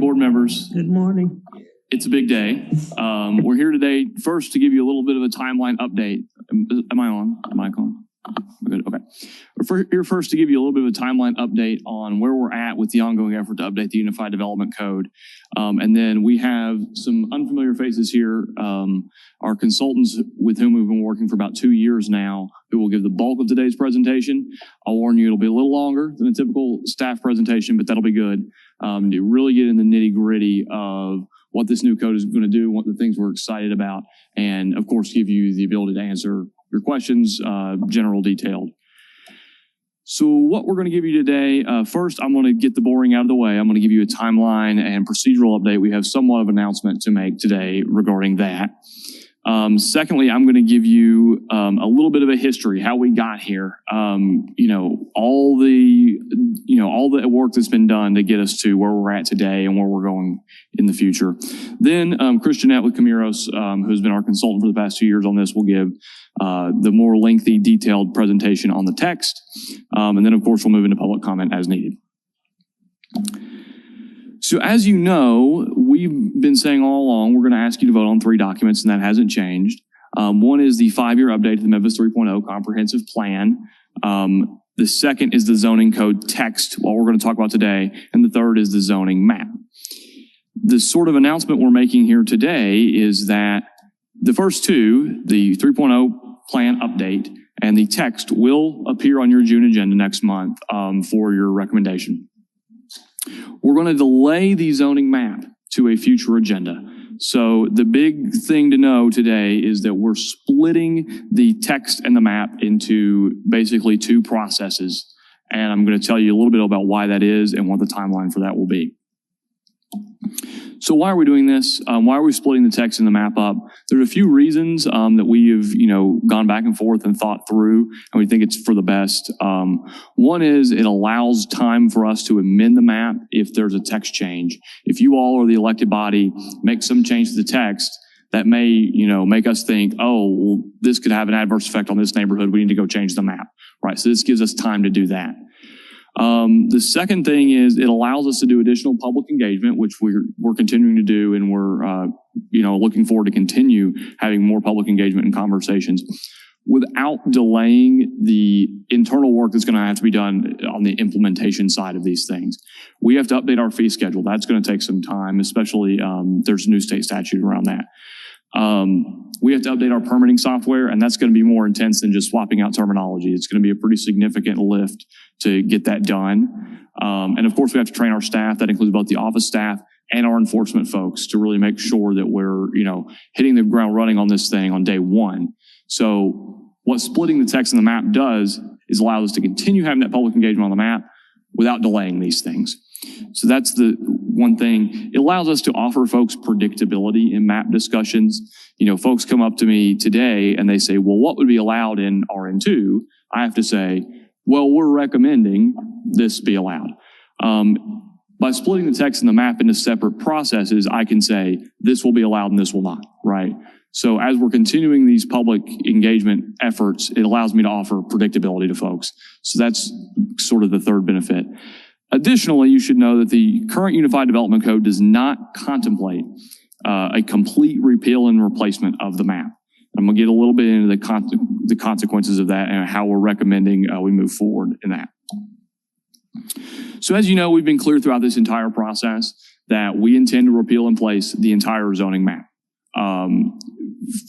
board members. Good morning. It's a big day. We're here today first to give you a little bit of a timeline update. Am I on? Am I on? Good. Okay. We're here first to give you a little bit of a timeline update on where we're at with the ongoing effort to update the Unified Development Code. And then we have some unfamiliar faces here. Our consultants with whom we've been working for about 2 years now, who will give the bulk of today's presentation. I'll warn you, it'll be a little longer than a typical staff presentation, but that'll be good to really get in the nitty gritty of what this new code is going to do, what the things we're excited about, and of course, give you the ability to answer your questions, general detailed. So what we're going to give you today, first, I'm going to get the boring out of the way. I'm going to give you a timeline and procedural update. We have somewhat of an announcement to make today regarding that. Secondly, I'm going to give you a little bit of a history, how we got here. All the work that's been done to get us to where we're at today and where we're going in the future. Then Christianette with Camiros, who's been our consultant for the past 2 years on this, will give the more lengthy, detailed presentation on the text. And then, of course, we'll move into public comment as needed. So as you know, we've been saying all along, we're going to ask you to vote on 3 documents, and that hasn't changed. One is the 5-year update to the Memphis 3.0 comprehensive plan. The second is the zoning code text, what we're going to talk about today. And the third is the zoning map. The sort of announcement we're making here today is that the first two, the 3.0 plan update and the text, will appear on your June agenda next month for your recommendation. We're going to delay the zoning map to a future agenda. So the big thing to know today is that we're splitting the text and the map into basically 2 processes. And I'm going to tell you a little bit about why that is and what the timeline for that will be. So why are we doing this? Why are we splitting the text and the map up? There's a few reasons that we have, gone back and forth and thought through, and we think it's for the best. One is it allows time for us to amend the map if there's a text change. If you all or the elected body make some change to the text, that may, make us think, oh, well, this could have an adverse effect on this neighborhood. We need to go change the map, right? So this gives us time to do that. The second thing is it allows us to do additional public engagement, which we're continuing to do, and we're looking forward to continue having more public engagement and conversations without delaying the internal work that's going to have to be done on the implementation side of these things. We have to update our fee schedule. That's going to take some time, especially there's a new state statute around that. We have to update our permitting software, and that's going to be more intense than just swapping out terminology. It's going to be a pretty significant lift to get that done. And of course, we have to train our staff. That includes both the office staff and our enforcement folks to really make sure that we're, hitting the ground running on this thing on day one. So what splitting the text and the map does is allow us to continue having that public engagement on the map without delaying these things. So that's the one thing. It allows us to offer folks predictability in map discussions. Folks come up to me today and they say, well, what would be allowed in RN2? I have to say, well, we're recommending this be allowed. By splitting the text and the map into separate processes, I can say this will be allowed and this will not, right? So as we're continuing these public engagement efforts, it allows me to offer predictability to folks. So that's sort of the third benefit. Additionally, you should know that the current Unified Development Code does not contemplate a complete repeal and replacement of the map. I'm going to get a little bit into the consequences of that and how we're recommending we move forward in that. So as you know, we've been clear throughout this entire process that we intend to repeal and place the entire zoning map.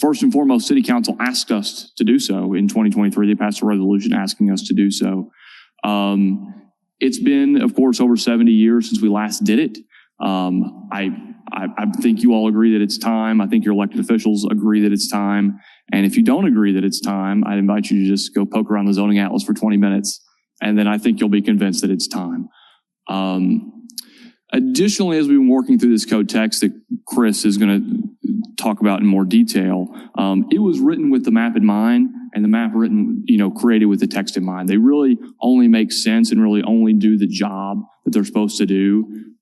First and foremost, City Council asked us to do so in 2023. They passed a resolution asking us to do so. It's been, of course, over 70 years since we last did it. I think you all agree that it's time. I think your elected officials agree that it's time. And if you don't agree that it's time, I'd invite you to just go poke around the zoning atlas for 20 minutes. And then I think you'll be convinced that it's time. Additionally, as we've been working through this code text that Chris is going to talk about in more detail, it was written with the map in mind, and the map written, created with the text in mind. They really only make sense and really only do the job that they're supposed to do,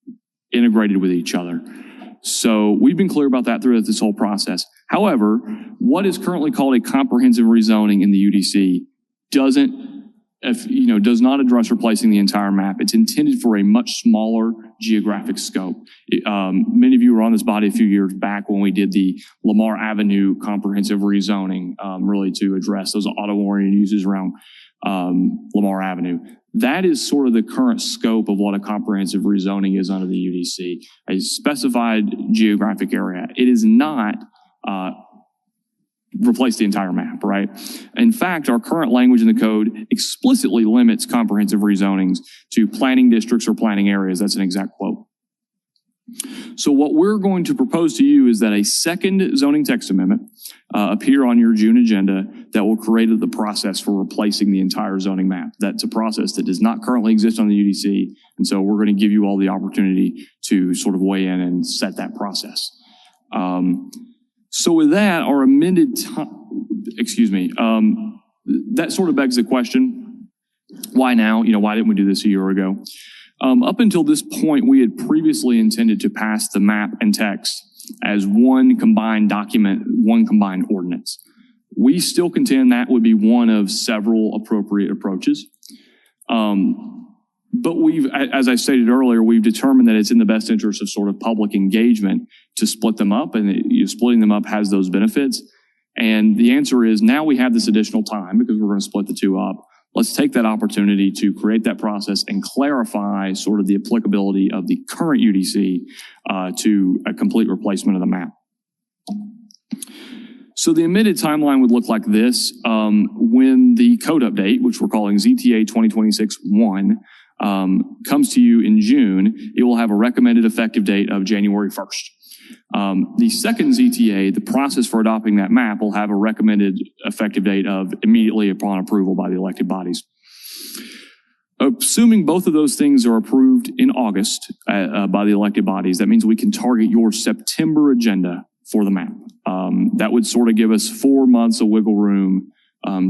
integrated with each other. So we've been clear about that throughout this whole process. However, what is currently called a comprehensive rezoning in the UDC doesn't does not address replacing the entire map. It's intended for a much smaller geographic scope. Many of you were on this body a few years back when we did the Lamar Avenue comprehensive rezoning, really to address those auto-oriented uses around Lamar Avenue. That is sort of the current scope of what a comprehensive rezoning is under the UDC, a specified geographic area. It is not replace the entire map, right? In fact, our current language in the code explicitly limits comprehensive rezonings to planning districts or planning areas. That's an exact quote. So what we're going to propose to you is that a second zoning text amendment appear on your June agenda that will create the process for replacing the entire zoning map. That's a process that does not currently exist on the UDC, and so we're going to give you all the opportunity to sort of weigh in and set that process. So with that, our amended that sort of begs the question, why now? Why didn't we do this a year ago? Up until this point, we had previously intended to pass the map and text as one combined document, one combined ordinance. We still contend that would be one of several appropriate approaches. But as I stated earlier, we've determined that it's in the best interest of sort of public engagement to split them up, and splitting them up has those benefits. And the answer is now we have this additional time because we're going to split the two up. Let's take that opportunity to create that process and clarify sort of the applicability of the current UDC to a complete replacement of the map. So the amended timeline would look like this. When the code update, which we're calling ZTA 2026-1, comes to you in June, it will have a recommended effective date of January 1st. The second ZTA, the process for adopting that map, will have a recommended effective date of immediately upon approval by the elected bodies. Assuming both of those things are approved in August by the elected bodies, that means we can target your September agenda for the map. That would sort of give us 4 months of wiggle room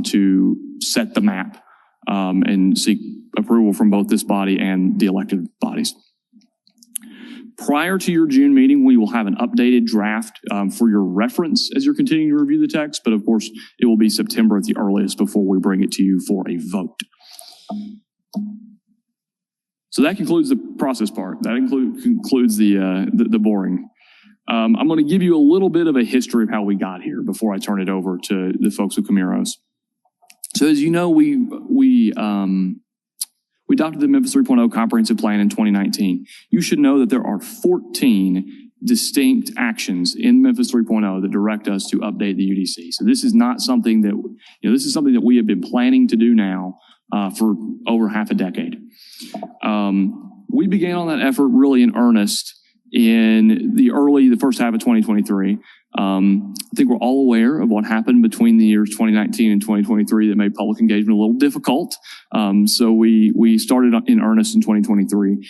to set the map and seek approval from both this body and the elected bodies. Prior to your June meeting, we will have an updated draft for your reference as you're continuing to review the text, but of course, it will be September at the earliest before we bring it to you for a vote. So that concludes the process part. That concludes the boring. I'm going to give you a little bit of a history of how we got here before I turn it over to the folks at Camiros. So as you know, we adopted the Memphis 3.0 Comprehensive Plan in 2019. You should know that there are 14 distinct actions in Memphis 3.0 that direct us to update the UDC. So this is not something that, this is something that we have been planning to do now for over half a decade. We began on that effort really in earnest in the first half of 2023. I think we're all aware of what happened between the years 2019 and 2023 that made public engagement a little difficult. So we started in earnest in 2023.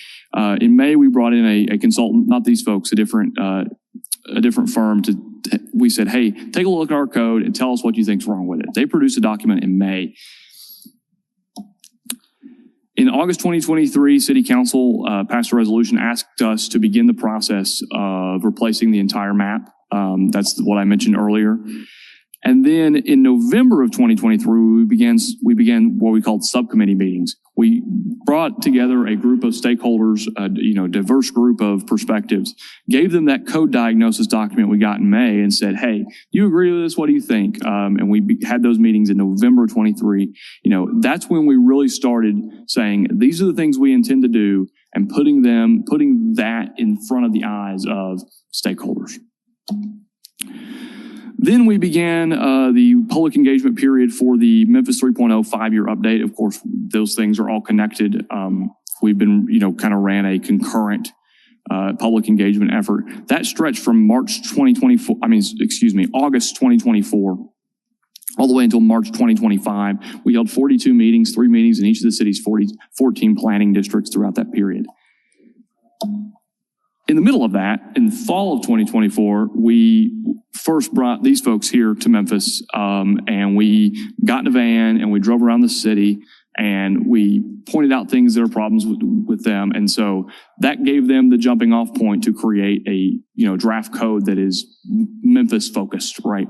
In May, we brought in a consultant, not these folks, a different firm. We said, hey, take a look at our code and tell us what you think's wrong with it. They produced a document in May. In August 2023, City Council passed a resolution, asked us to begin the process of replacing the entire map. That's what I mentioned earlier. And then in November of 2023, we began what we called subcommittee meetings. We brought together a group of stakeholders, diverse group of perspectives, gave them that code diagnosis document we got in May and said, hey, you agree with this? What do you think? And we had those meetings in November of 23. That's when we really started saying, these are the things we intend to do and putting that in front of the eyes of stakeholders. Then we began the public engagement period for the Memphis 3.0 5-year update. Of course, those things are all connected. We've been, kind of ran a concurrent public engagement effort. That stretched from August 2024, all the way until March 2025. We held 42 meetings, 3 meetings in each of the city's 14 planning districts throughout that period. In the middle of that, in the fall of 2024, we first brought these folks here to Memphis, and we got in a van and we drove around the city and we pointed out things that are problems with them. And so that gave them the jumping off point to create a, draft code that is Memphis focused, right?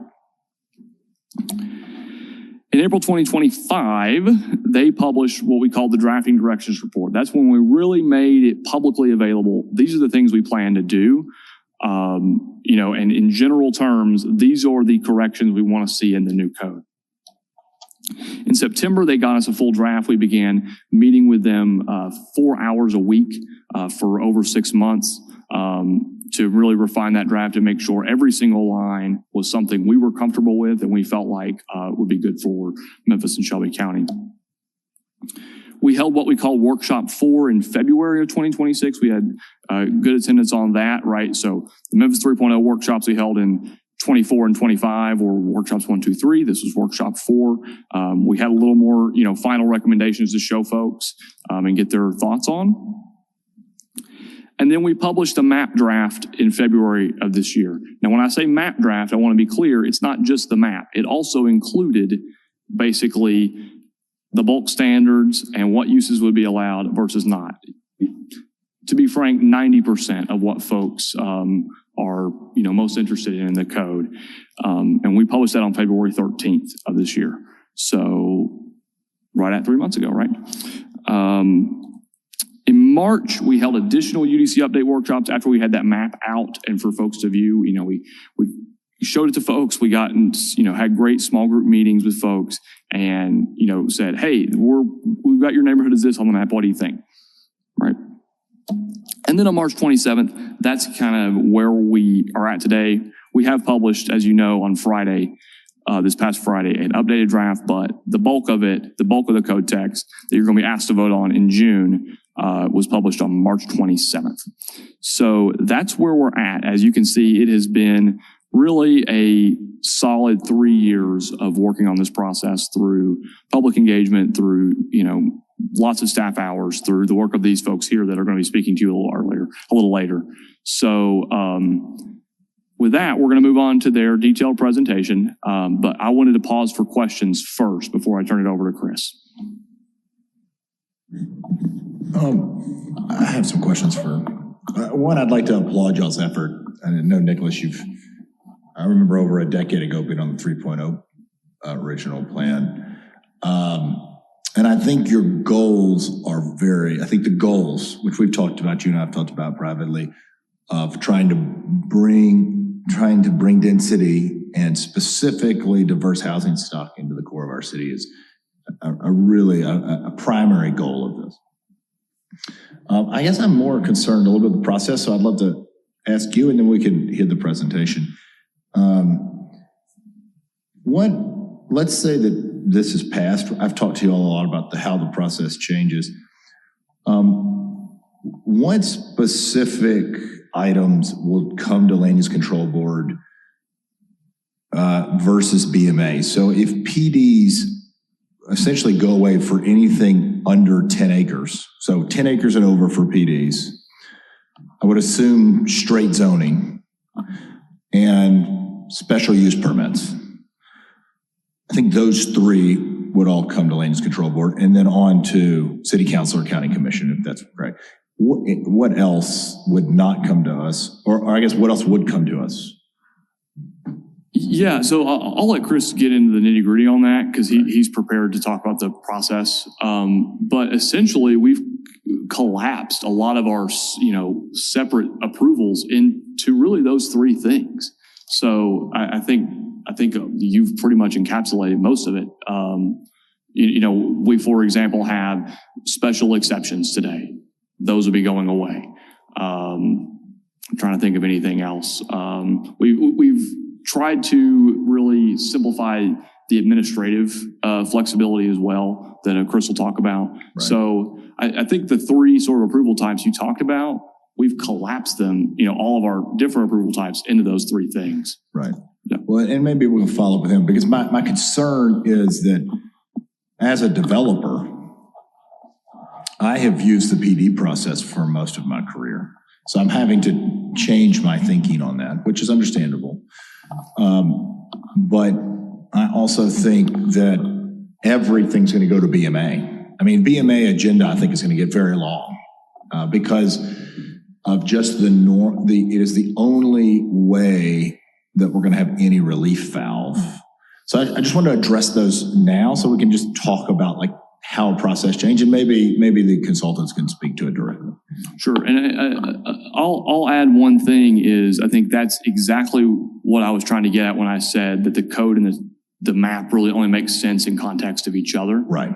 In April 2025, they published what we call the Drafting Directions Report. That's when we really made it publicly available. These are the things we plan to do. And in general terms, these are the corrections we want to see in the new code. In September, they got us a full draft. We began meeting with them 4 hours a week for over 6 months to really refine that draft and make sure every single line was something we were comfortable with and we felt like would be good for Memphis and Shelby County. We held what we call Workshop 4 in February of 2026. We had good attendance on that, right? So the Memphis 3.0 workshops we held in 24 and 25 were workshops 1, 2, 3. This was workshop 4. We had a little more, final recommendations to show folks and get their thoughts on. And then we published a map draft in February of this year. Now, when I say map draft, I want to be clear, it's not just the map. It also included basically the bulk standards and what uses would be allowed versus not. To be frank, 90% of what folks are most interested in the code. And we published that on February 13th of this year. So right at 3 months ago, right? In March, we held additional UDC update workshops after we had that map out and for folks to view. We showed it to folks. We got had great small group meetings with folks and said, hey, we've got your neighborhood as this on the map. What do you think? Right. And then on March 27th, that's kind of where we are at today. We have published, as you know, on Friday, this past Friday, an updated draft, but the bulk of the code text that you're going to be asked to vote on in June was published on March 27th. So that's where we're at. As you can see, it has been really a solid 3 years of working on this process through public engagement, through, lots of staff hours, through the work of these folks here that are going to be speaking to you a little later. So, with that, we're going to move on to their detailed presentation. But I wanted to pause for questions first before I turn it over to Chris. I have some questions for one. I'd like to applaud y'all's effort. I know, Nicholas, I remember over a decade ago being on the 3.0 original plan. And I think your goals are I think the goals, which we've talked about, you and I have talked about privately, of trying to bring density and specifically diverse housing stock into the core of our city is a primary goal of this. I guess I'm more concerned a little bit with the process, so I'd love to ask you, and then we can hit the presentation. Let's say that this is passed. I've talked to you all a lot about how the process changes. What specific items will come to Land Use Control Board versus BMA? So if PDs essentially go away for anything under 10 acres, so 10 acres and over for PDs, I would assume straight zoning and special use permits. I think those three would all come to Land Use Control Board and then on to City Council or County Commission, if that's correct. What else would not come to us? Or I guess what else would come to us? Yeah, so I'll let Chris get into the nitty gritty on that because he's prepared to talk about the process. But essentially, we've collapsed a lot of our, separate approvals into really those three things. So I think you've pretty much encapsulated most of it. We, for example, have special exceptions today. Those will be going away. I'm trying to think of anything else. We've tried to really simplify the administrative flexibility as well that Chris will talk about. Right. So I think the three sort of approval types you talked about, we've collapsed them, all of our different approval types into those three things. Right. Yeah. Well, and maybe we'll follow up with him because my concern is that as a developer, I have used the PD process for most of my career. So I'm having to change my thinking on that, which is understandable. But I also think that everything's going to go to BMA. I mean, BMA agenda, I think, is going to get very long because of just the norm. It is the only way that we're going to have any relief valve. So I just want to address those now so we can just talk about like how a process changed, and maybe the consultants can speak to it directly. Sure, and I'll add one thing is I think that's exactly what I was trying to get at when I said that the code and the map really only makes sense in context of each other. Right.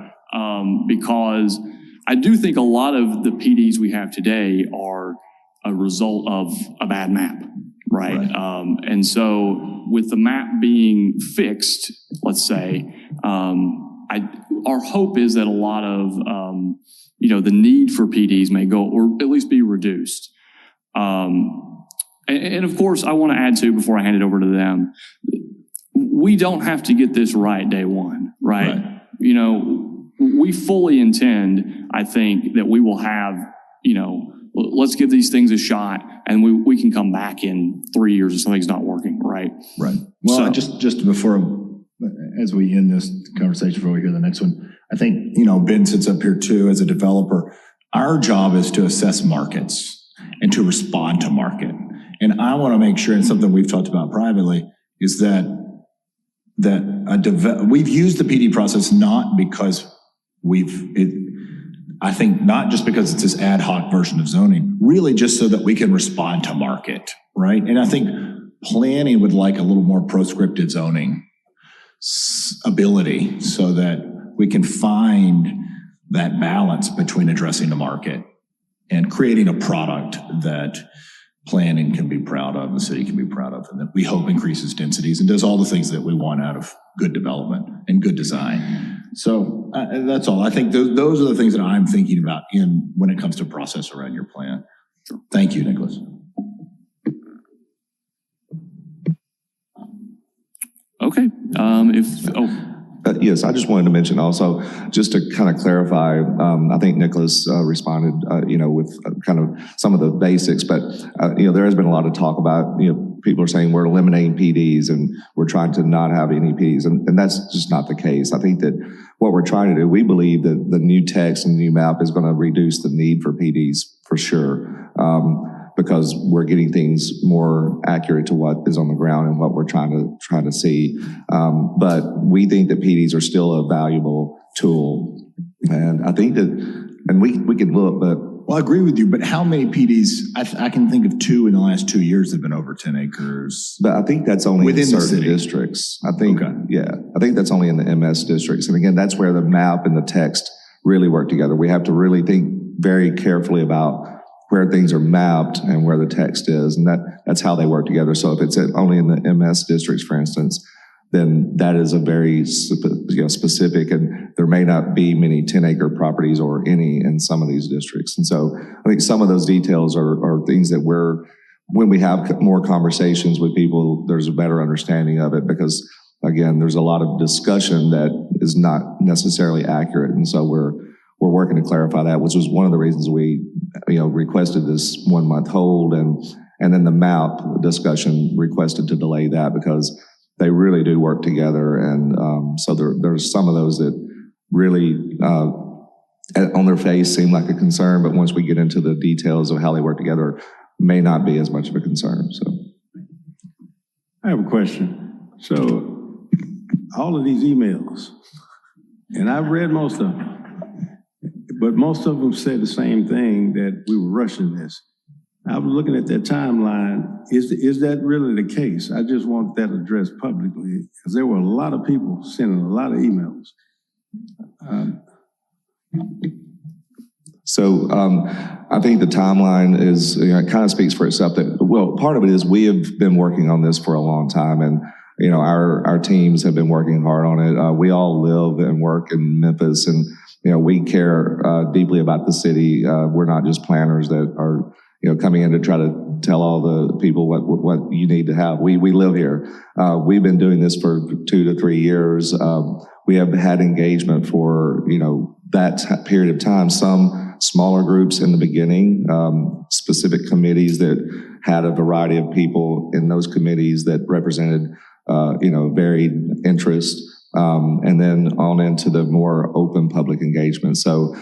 Because I do think a lot of the PDs we have today are a result of a bad map, right? And so with the map being fixed, let's say, our hope is that a lot of, the need for PDs may go, or at least be reduced. And of course, I want to add too, before I hand it over to them, we don't have to get this right day one, right? We fully intend, I think, that we will have, let's give these things a shot, and we can come back in 3 years if something's not working, right? Right. Well, just before, as we end this conversation before we hear the next one, I think, Ben sits up here too as a developer. Our job is to assess markets and to respond to market. And I want to make sure, and something we've talked about privately, is that we've used the PD process not because I think not just because it's this ad hoc version of zoning, really just so that we can respond to market, right? And I think planning would like a little more proscriptive zoning ability so that we can find that balance between addressing the market and creating a product that planning can be proud of, the city can be proud of, and that we hope increases densities and does all the things that we want out of good development and good design. So that's all. I think those are the things that I'm thinking about when it comes to process around your plan. Sure. Thank you, Nicholas. Okay. Yes, I just wanted to mention also, just to kind of clarify, I think Nicholas responded, with kind of some of the basics, but, there has been a lot of talk about, people are saying we're eliminating PDs and we're trying to not have any PDs, and that's just not the case. I think that what we're trying to do, we believe that the new text and the new map is going to reduce the need for PDs for sure. Because we're getting things more accurate to what is on the ground and what we're trying to see. But we think that PDs are still a valuable tool. And I think that, and we can look, but. Well, I agree with you, but how many PDs? I can think of 2 in the last 2 years that have been over 10 acres. But I think that's only within in certain the districts. I think, I think that's only in the MS districts. And again, that's where the map and the text really work together. We have to really think very carefully about where things are mapped and where the text is, and that's how they work together. So if it's only in the MS districts, for instance, then that is a very specific, and there may not be many 10-acre properties or any in some of these districts. And so I think some of those details are things that when we have more conversations with people, there's a better understanding of it, because again, there's a lot of discussion that is not necessarily accurate. And so we're working to clarify that, which was one of the reasons we, requested this 1 month hold, and then the map discussion requested to delay that because they really do work together. And so there's some of those that really on their face seem like a concern, but once we get into the details of how they work together, may not be as much of a concern. So I have a question. So all of these emails, and I've read most of them, but most of them say the same thing, that we were rushing this. I was looking at that timeline. Is that really the case? I just want that addressed publicly, because there were a lot of people sending a lot of emails. So I think the timeline is, it kind of speaks for itself. Part of it is we have been working on this for a long time, and our teams have been working hard on it. We all live and work in Memphis, and we care deeply about the city. We're not just planners that are coming in to try to tell all the people what you need to have. We live here. We've been doing this for 2 to 3 years. We have had engagement for that period of time. Some smaller groups in the beginning, specific committees that had a variety of people in those committees that represented varied interests, and then on into the more open public engagement. So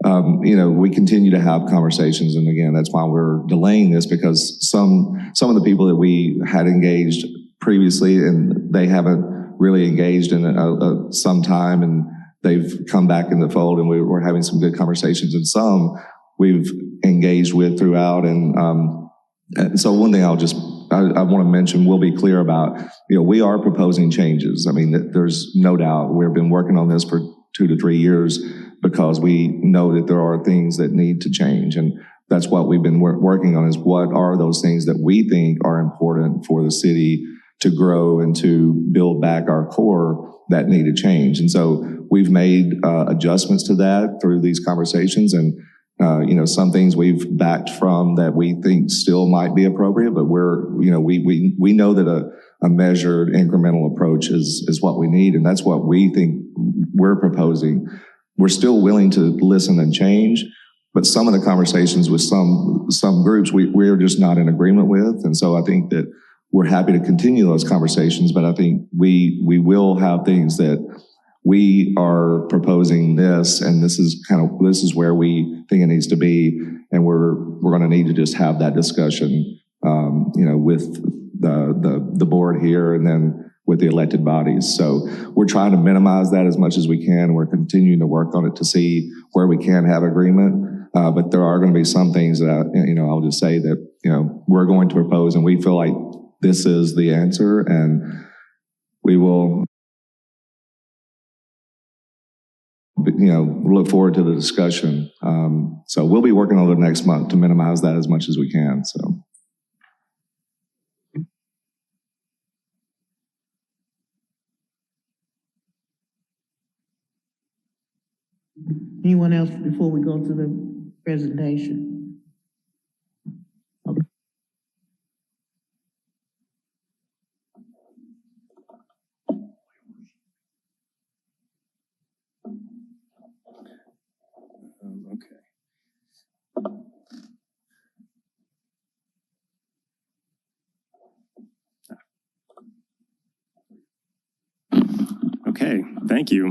we continue to have conversations, and again, that's why we're delaying this, because some of the people that we had engaged previously, and they haven't really engaged in some time, and they've come back in the fold, and we're having some good conversations, and some we've engaged with throughout. And so one thing I want to mention, we'll be clear about, we are proposing changes. I mean, there's no doubt we've been working on this for 2 to 3 years because we know that there are things that need to change. And that's what we've been working on, is what are those things that we think are important for the city to grow and to build back our core that need to change. And so we've made adjustments to that through these conversations, and some things we've backed from that we think still might be appropriate, but we know that a measured incremental approach is what we need, and that's what we think we're proposing. We're still willing to listen and change, but some of the conversations with some groups we're just not in agreement with, and so I think that we're happy to continue those conversations, but I think we will have things that we are proposing this, and this is where we think it needs to be, and we're going to need to just have that discussion, with the board here, and then with the elected bodies. So we're trying to minimize that as much as we can. We're continuing to work on it to see where we can have agreement, but there are going to be some things that I'll just say that we're going to propose, and we feel like this is the answer, and we will. Look forward to the discussion. So we'll be working on it next month to minimize that as much as we can. So. Anyone else before we go to the presentation? Okay. Okay, thank you.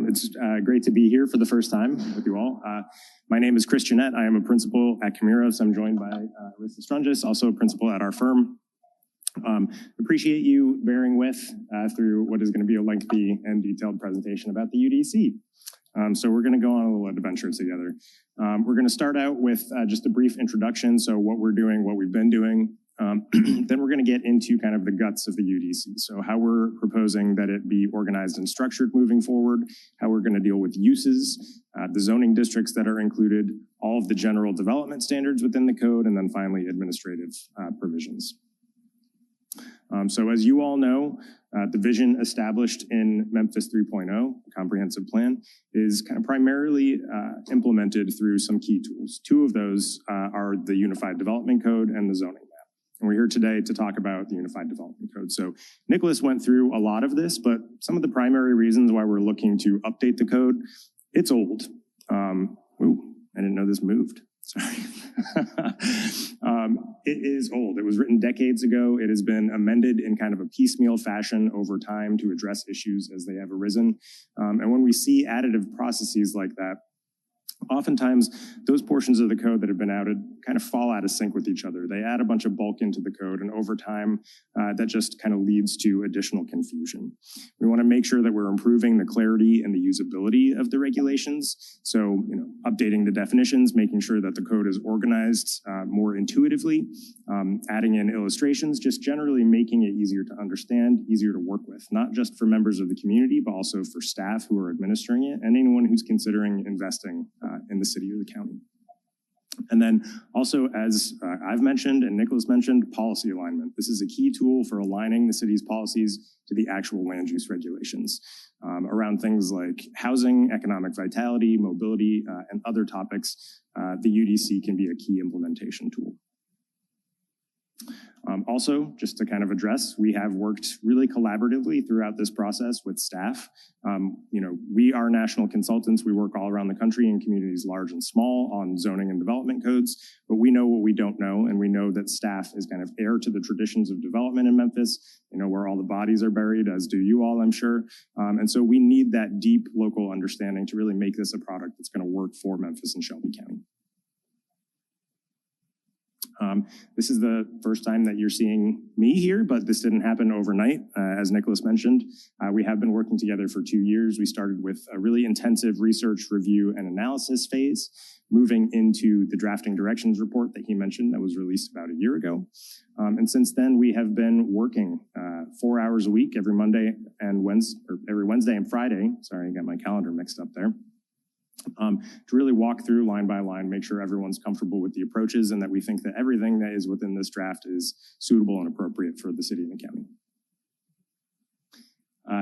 It's great to be here for the first time with you all. My name is Chris Jeanette. I am a principal at Camiros. I'm joined by Alyssa Strungus, also a principal at our firm. Appreciate you bearing with through what is going to be a lengthy and detailed presentation about the UDC. So we're going to go on a little adventure together. We're going to start out with just a brief introduction, so what we're doing, what we've been doing. Then we're going to get into kind of the guts of the UDC. So how we're proposing that it be organized and structured moving forward, how we're going to deal with uses, the zoning districts that are included, all of the general development standards within the code, and then finally administrative provisions. So as you all know, the vision established in Memphis 3.0, comprehensive plan, is kind of primarily implemented through some key tools. Two of those are the Unified Development Code and the zoning map. And we're here today to talk about the Unified Development Code. So Nicholas went through a lot of this, but some of the primary reasons why we're looking to update the code, it's old. Ooh, I didn't know this moved. Sorry. It is old. It was written decades ago. It has been amended in kind of a piecemeal fashion over time to address issues as they have arisen. And when we see additive processes like that, oftentimes those portions of the code that have been added kind of fall out of sync with each other. They add a bunch of bulk into the code, and over time, that just kind of leads to additional confusion. We want to make sure that we're improving the clarity and the usability of the regulations. So, updating the definitions, making sure that the code is organized more intuitively, adding in illustrations, just generally making it easier to understand, easier to work with, not just for members of the community, but also for staff who are administering it and anyone who's considering investing in the city or the county. And then also, as I've mentioned and Nicholas mentioned, policy alignment. This is a key tool for aligning the city's policies to the actual land use regulations around things like housing, economic vitality, mobility, and other topics. The UDC can be a key implementation tool. Also, just to kind of address, we have worked really collaboratively throughout this process with staff. We are national consultants. We work all around the country in communities large and small on zoning and development codes, but we know what we don't know, and we know that staff is kind of heir to the traditions of development in Memphis, where all the bodies are buried, as do you all, I'm sure. And so we need that deep local understanding to really make this a product that's going to work for Memphis and Shelby County. This is the first time that you're seeing me here, but this didn't happen overnight. As Nicholas mentioned, we have been working together for 2 years. We started with a really intensive research, review, and analysis phase, moving into the drafting directions report that he mentioned that was released about a year ago. And since then, we have been working 4 hours a week every Monday and every Wednesday and Friday. Sorry, I got my calendar mixed up there. To really walk through line by line, make sure everyone's comfortable with the approaches and that we think that everything that is within this draft is suitable and appropriate for the city and the county.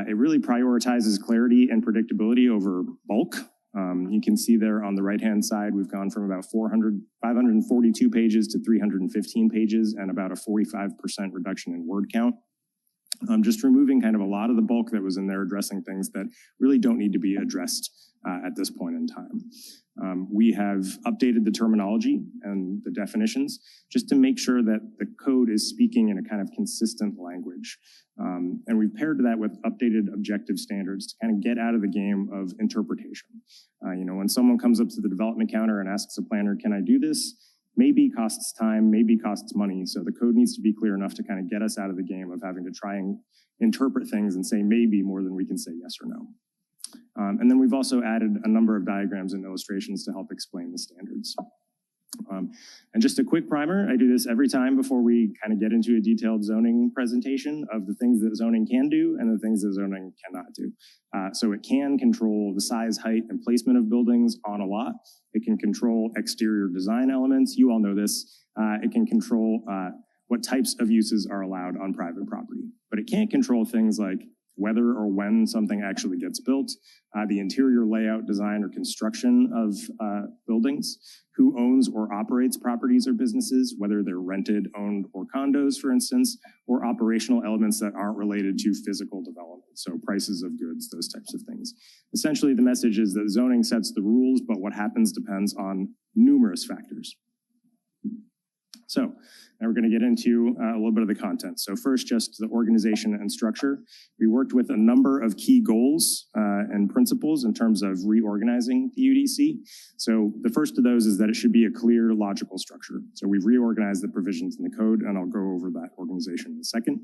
It really prioritizes clarity and predictability over bulk. You can see there on the right-hand side, we've gone from about 542 pages to 315 pages and about a 45% reduction in word count. Just removing kind of a lot of the bulk that was in there, addressing things that really don't need to be addressed at this point in time. We have updated the terminology and the definitions just to make sure that the code is speaking in a kind of consistent language. And we've paired that with updated objective standards to kind of get out of the game of interpretation. When someone comes up to the development counter and asks a planner, can I do this? Maybe costs time, maybe costs money. So the code needs to be clear enough to kind of get us out of the game of having to try and interpret things and say maybe more than we can say yes or no. And then we've also added a number of diagrams and illustrations to help explain the standards. And just a quick primer, I do this every time before we kind of get into a detailed zoning presentation of the things that zoning can do and the things that zoning cannot do. So it can control the size, height, and placement of buildings on a lot. It can control exterior design elements. You all know this. It can control what types of uses are allowed on private property. But it can't control things like whether or when something actually gets built, the interior layout, design, or construction of buildings, who owns or operates properties or businesses, whether they're rented, owned, or condos, for instance, or operational elements that aren't related to physical development, so prices of goods, those types of things. Essentially, the message is that zoning sets the rules, but what happens depends on numerous factors. So now we're going to get into a little bit of the content. So first, just the organization and structure. We worked with a number of key goals and principles in terms of reorganizing the UDC. So the first of those is that it should be a clear, logical structure. So we've reorganized the provisions in the code, and I'll go over that organization in a second.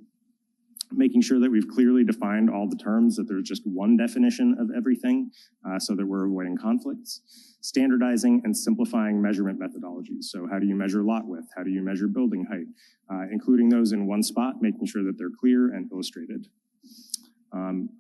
Making sure that we've clearly defined all the terms, that there's just one definition of everything so that we're avoiding conflicts. Standardizing and simplifying measurement methodologies. So how do you measure lot width? How do you measure building height? Including those in one spot, making sure that they're clear and illustrated.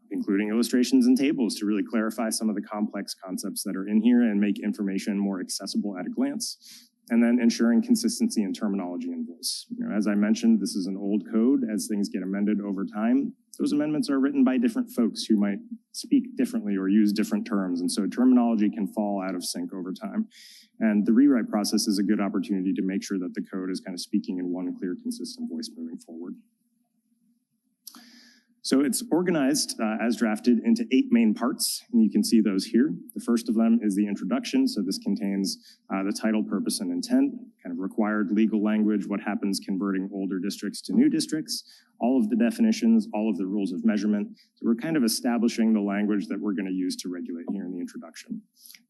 Including illustrations and tables to really clarify some of the complex concepts that are in here and make information more accessible at a glance. And then ensuring consistency in terminology and voice. As I mentioned, this is an old code. As things get amended over time, those amendments are written by different folks who might speak differently or use different terms. And so terminology can fall out of sync over time. And the rewrite process is a good opportunity to make sure that the code is kind of speaking in one clear, consistent voice moving forward. So it's organized as drafted into 8 main parts, and you can see those here. The first of them is the introduction. So this contains the title, purpose, and intent, kind of required legal language, what happens converting older districts to new districts, all of the definitions, all of the rules of measurement. So we're kind of establishing the language that we're going to use to regulate here in the introduction.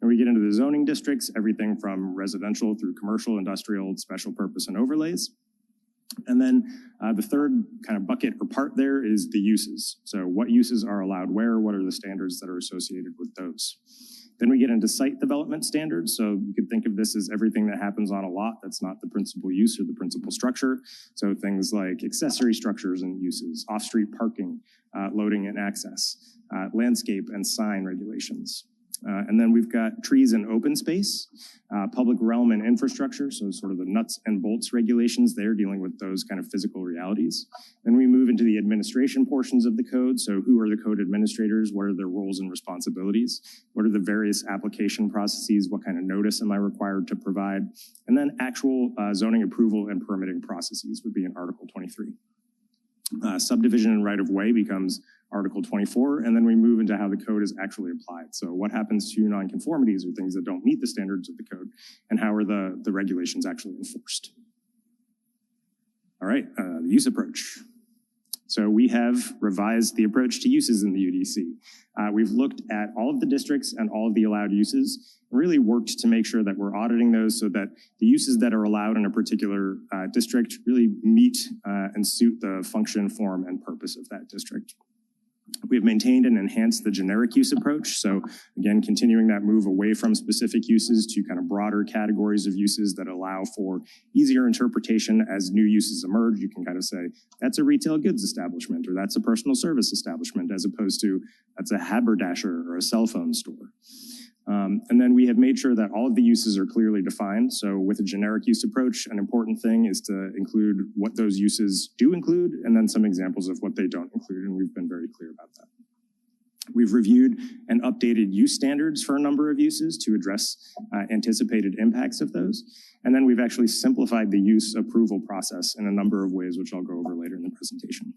And we get into the zoning districts, everything from residential through commercial, industrial, special purpose, and overlays. And then the third kind of bucket or part there is the uses. So what uses are allowed where? What are the standards that are associated with those? Then we get into site development standards. So you could think of this as everything that happens on a lot that's not the principal use or the principal structure. So things like accessory structures and uses, off-street parking, loading and access, landscape and sign regulations. And then we've got trees and open space, public realm and infrastructure, so sort of the nuts and bolts regulations there, dealing with those kind of physical realities. Then we move into the administration portions of the code, so who are the code administrators, what are their roles and responsibilities, what are the various application processes, what kind of notice am I required to provide, and then actual zoning approval and permitting processes would be in Article 23. Subdivision and right-of-way becomes Article 24, and then we move into how the code is actually applied. So what happens to nonconformities or things that don't meet the standards of the code, and how are the regulations actually enforced? All right, the use approach. So we have revised the approach to uses in the UDC. We've looked at all of the districts and all of the allowed uses, and really worked to make sure that we're auditing those so that the uses that are allowed in a particular district really meet and suit the function, form, and purpose of that district. We have maintained and enhanced the generic use approach. So again, continuing that move away from specific uses to kind of broader categories of uses that allow for easier interpretation as new uses emerge. You can kind of say, that's a retail goods establishment, or that's a personal service establishment, as opposed to that's a haberdasher or a cell phone store. And then we have made sure that all of the uses are clearly defined. So with a generic use approach, an important thing is to include what those uses do include, and then some examples of what they don't include, and we've been very clear about that. We've reviewed and updated use standards for a number of uses to address anticipated impacts of those. And then we've actually simplified the use approval process in a number of ways, which I'll go over later in the presentation.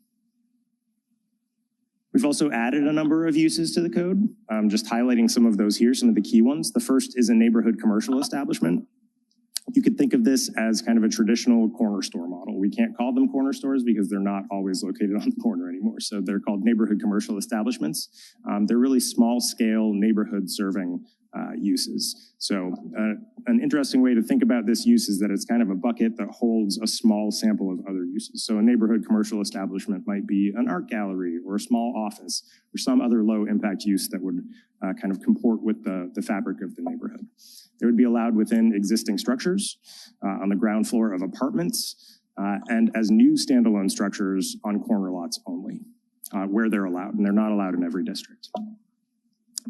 We've also added a number of uses to the code, just highlighting some of those here, some of the key ones. The first is a neighborhood commercial establishment. You could think of this as kind of a traditional corner store model. We can't call them corner stores because they're not always located on the corner anymore. So they're called neighborhood commercial establishments. They're really small scale neighborhood serving uses. So an interesting way to think about this use is that it's kind of a bucket that holds a small sample of other uses. So a neighborhood commercial establishment might be an art gallery or a small office or some other low impact use that would kind of comport with the fabric of the neighborhood. They would be allowed within existing structures on the ground floor of apartments and as new standalone structures on corner lots only, where they're allowed, and they're not allowed in every district.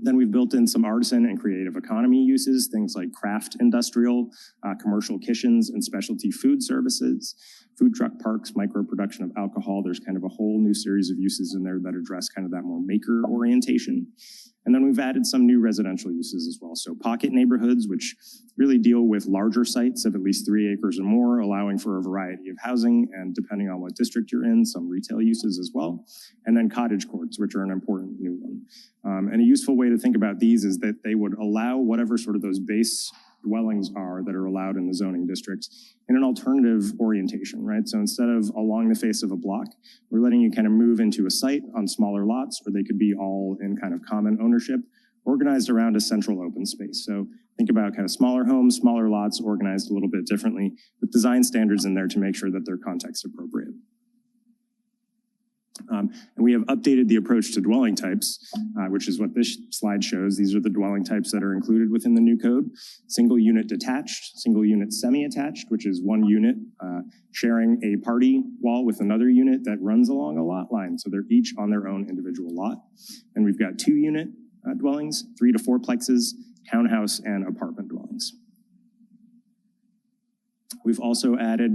Then we've built in some artisan and creative economy uses, things like craft industrial, commercial kitchens, and specialty food services, food truck parks, micro production of alcohol. There's kind of a whole new series of uses in there that address kind of that more maker orientation. And then we've added some new residential uses as well. So pocket neighborhoods, which really deal with larger sites of at least 3 acres or more, allowing for a variety of housing and, depending on what district you're in, some retail uses as well. And then cottage courts, which are an important new one. And a useful way to think about these is that they would allow whatever sort of those base dwellings are that are allowed in the zoning district in an alternative orientation, right? So instead of along the face of a block, we're letting you kind of move into a site on smaller lots, or they could be all in kind of common ownership, organized around a central open space. So think about kind of smaller homes, smaller lots, organized a little bit differently, with design standards in there to make sure that they're context appropriate. And we have updated the approach to dwelling types, which is what this slide shows. These are the dwelling types that are included within the new code. Single unit detached, single unit semi-attached, which is one unit sharing a party wall with another unit that runs along a lot line. So they're each on their own individual lot. And we've got 2 unit dwellings, 3 to 4 plexes, townhouse, and apartment dwellings. We've also added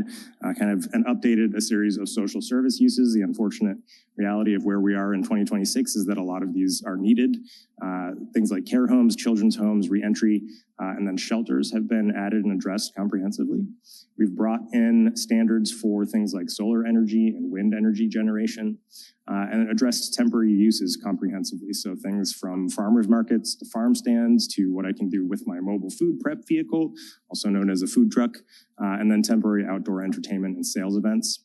kind of and updated a series of social service uses. The unfortunate reality of where we are in 2026 is that a lot of these are needed. Things like care homes, children's homes, reentry, and then shelters have been added and addressed comprehensively. We've brought in standards for things like solar energy and wind energy generation, and addressed temporary uses comprehensively. So things from farmers markets to farm stands to what I can do with my mobile food prep vehicle, also known as a food truck, and then temporary outdoor entertainment and sales events.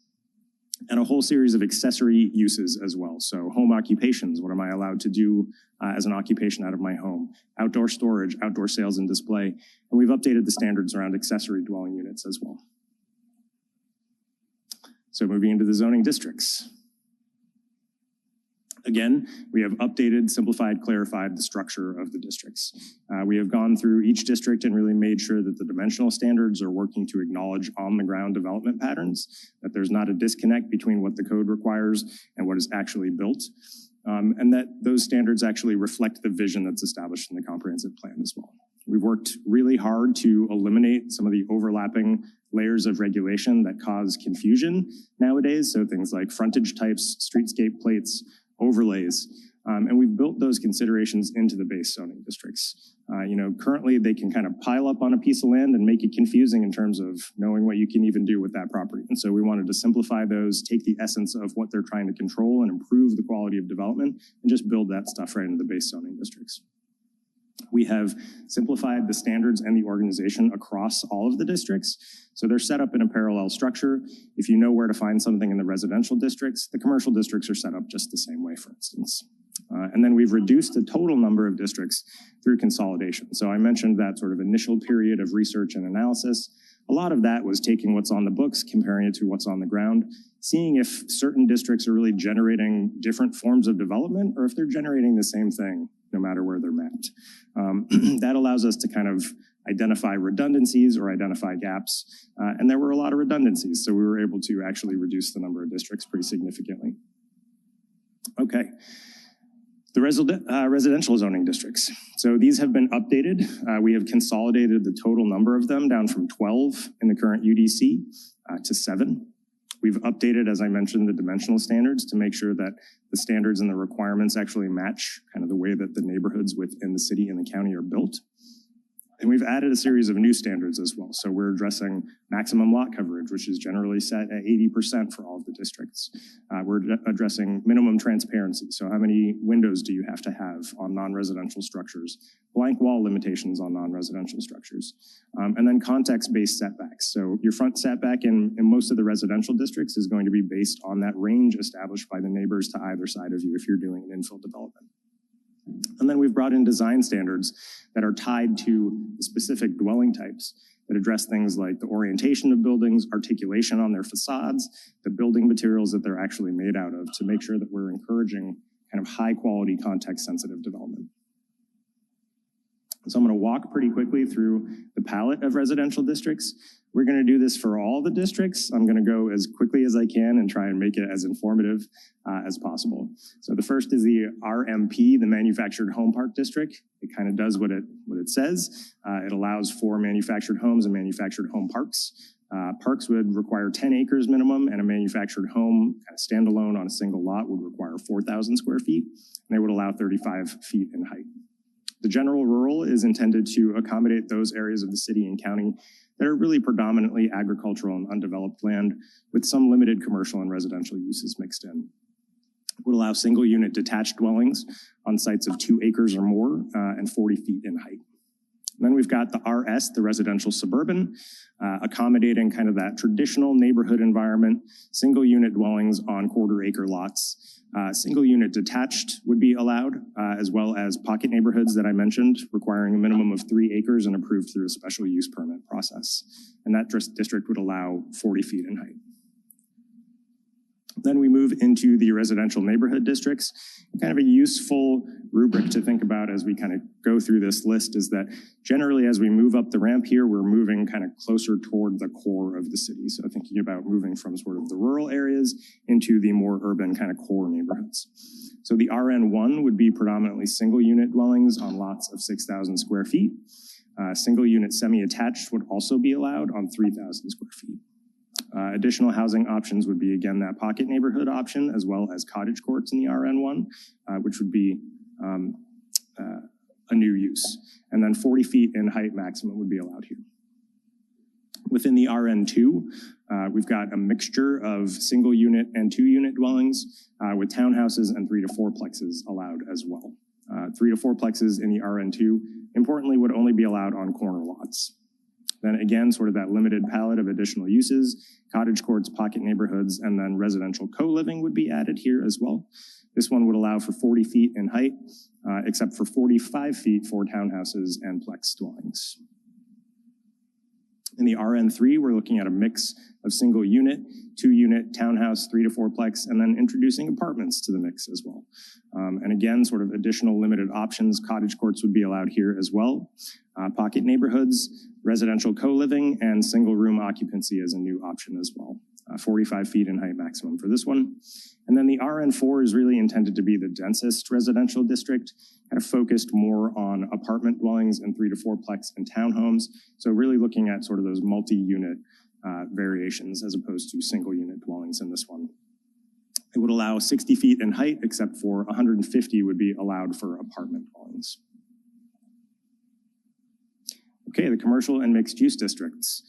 And a whole series of accessory uses as well. So home occupations, what am I allowed to do as an occupation out of my home? Outdoor storage, outdoor sales and display. And we've updated the standards around accessory dwelling units as well. So moving into the zoning districts. Again, we have updated, simplified, clarified the structure of the districts. We have gone through each district and really made sure that the dimensional standards are working to acknowledge on-the-ground development patterns, that there's not a disconnect between what the code requires and what is actually built, and that those standards actually reflect the vision that's established in the comprehensive plan as well. We've worked really hard to eliminate some of the overlapping layers of regulation that cause confusion nowadays, so things like frontage types, streetscape plates, overlays, and we've built those considerations into the base zoning districts. Currently they can kind of pile up on a piece of land and make it confusing in terms of knowing what you can even do with that property. And so we wanted to simplify those, take the essence of what they're trying to control and improve the quality of development, and just build that stuff right into the base zoning districts. We have simplified the standards and the organization across all of the districts. So they're set up in a parallel structure. If you know where to find something in the residential districts, the commercial districts are set up just the same way, for instance. And then we've reduced the total number of districts through consolidation. So I mentioned that sort of initial period of research and analysis. A lot of that was taking what's on the books, comparing it to what's on the ground, seeing if certain districts are really generating different forms of development or if they're generating the same thing no matter where they're mapped. That allows us to kind of identify redundancies or identify gaps. And there were a lot of redundancies, so we were able to actually reduce the number of districts pretty significantly. Okay. The residential zoning districts. So these have been updated. We have consolidated the total number of them down from 12 in the current UDC to 7. We've updated, as I mentioned, the dimensional standards to make sure that the standards and the requirements actually match kind of the way that the neighborhoods within the city and the county are built. And we've added a series of new standards as well. So we're addressing maximum lot coverage, which is generally set at 80% for all of the districts. We're addressing minimum transparency. So how many windows do you have to have on non-residential structures? Blank wall limitations on non-residential structures. And then context-based setbacks. So your front setback in most of the residential districts is going to be based on that range established by the neighbors to either side of you if you're doing an infill development. And then we've brought in design standards that are tied to specific dwelling types that address things like the orientation of buildings, articulation on their facades, the building materials that they're actually made out of to make sure that we're encouraging kind of high quality context sensitive development. So I'm going to walk pretty quickly through the palette of residential districts. We're going to do this for all the districts. I'm going to go as quickly as I can and try and make it as informative as possible. So the first is the RMP, the Manufactured Home Park District. It kind of does what it says. It allows for manufactured homes and manufactured home parks. Parks would require 10 acres minimum, and a manufactured home kind of standalone on a single lot would require 4,000 square feet, and they would allow 35 feet in height. The general rural is intended to accommodate those areas of the city and county that are really predominantly agricultural and undeveloped land with some limited commercial and residential uses mixed in. It would allow single unit detached dwellings on sites of 2 acres or more and 40 feet in height. And then we've got the RS, the residential suburban, accommodating kind of that traditional neighborhood environment, single unit dwellings on quarter-acre lots. Single unit detached would be allowed, as well as pocket neighborhoods that I mentioned, requiring a minimum of 3 acres and approved through a special use permit process. And that district would allow 40 feet in height. Then we move into the residential neighborhood districts. Kind of a useful rubric to think about as we kind of go through this list is that generally as we move up the ramp here, we're moving kind of closer toward the core of the city. So thinking about moving from sort of the rural areas into the more urban kind of core neighborhoods. So the RN1 would be predominantly single unit dwellings on lots of 6,000 square feet. Single unit semi-attached would also be allowed on 3,000 square feet. Additional housing options would be, again, that pocket neighborhood option, as well as cottage courts in the RN1, which would be a new use. And then 40 feet in height maximum would be allowed here. Within the RN2, we've got a mixture of single unit and 2 unit dwellings with townhouses and 3 to 4 plexes allowed as well. 3 to 4 plexes in the RN2, importantly, would only be allowed on corner lots. Then again, sort of that limited palette of additional uses, cottage courts, pocket neighborhoods, and then residential co-living would be added here as well. This one would allow for 40 feet in height, except for 45 feet for townhouses and plex dwellings. In the RN3, we're looking at a mix of single unit, 2 unit, townhouse, 3 to 4 plex, and then introducing apartments to the mix as well. And again, sort of additional limited options, cottage courts would be allowed here as well. Pocket neighborhoods, residential co-living, and single room occupancy as a new option as well. 45 feet in height maximum for this one. And then the RN4 is really intended to be the densest residential district, kind of focused more on apartment dwellings and 3 to 4 plex and townhomes. So really looking at sort of those multi-unit variations as opposed to single unit dwellings in this one. It would allow 60 feet in height, except for 150 would be allowed for apartment dwellings. Okay, the commercial and mixed use districts.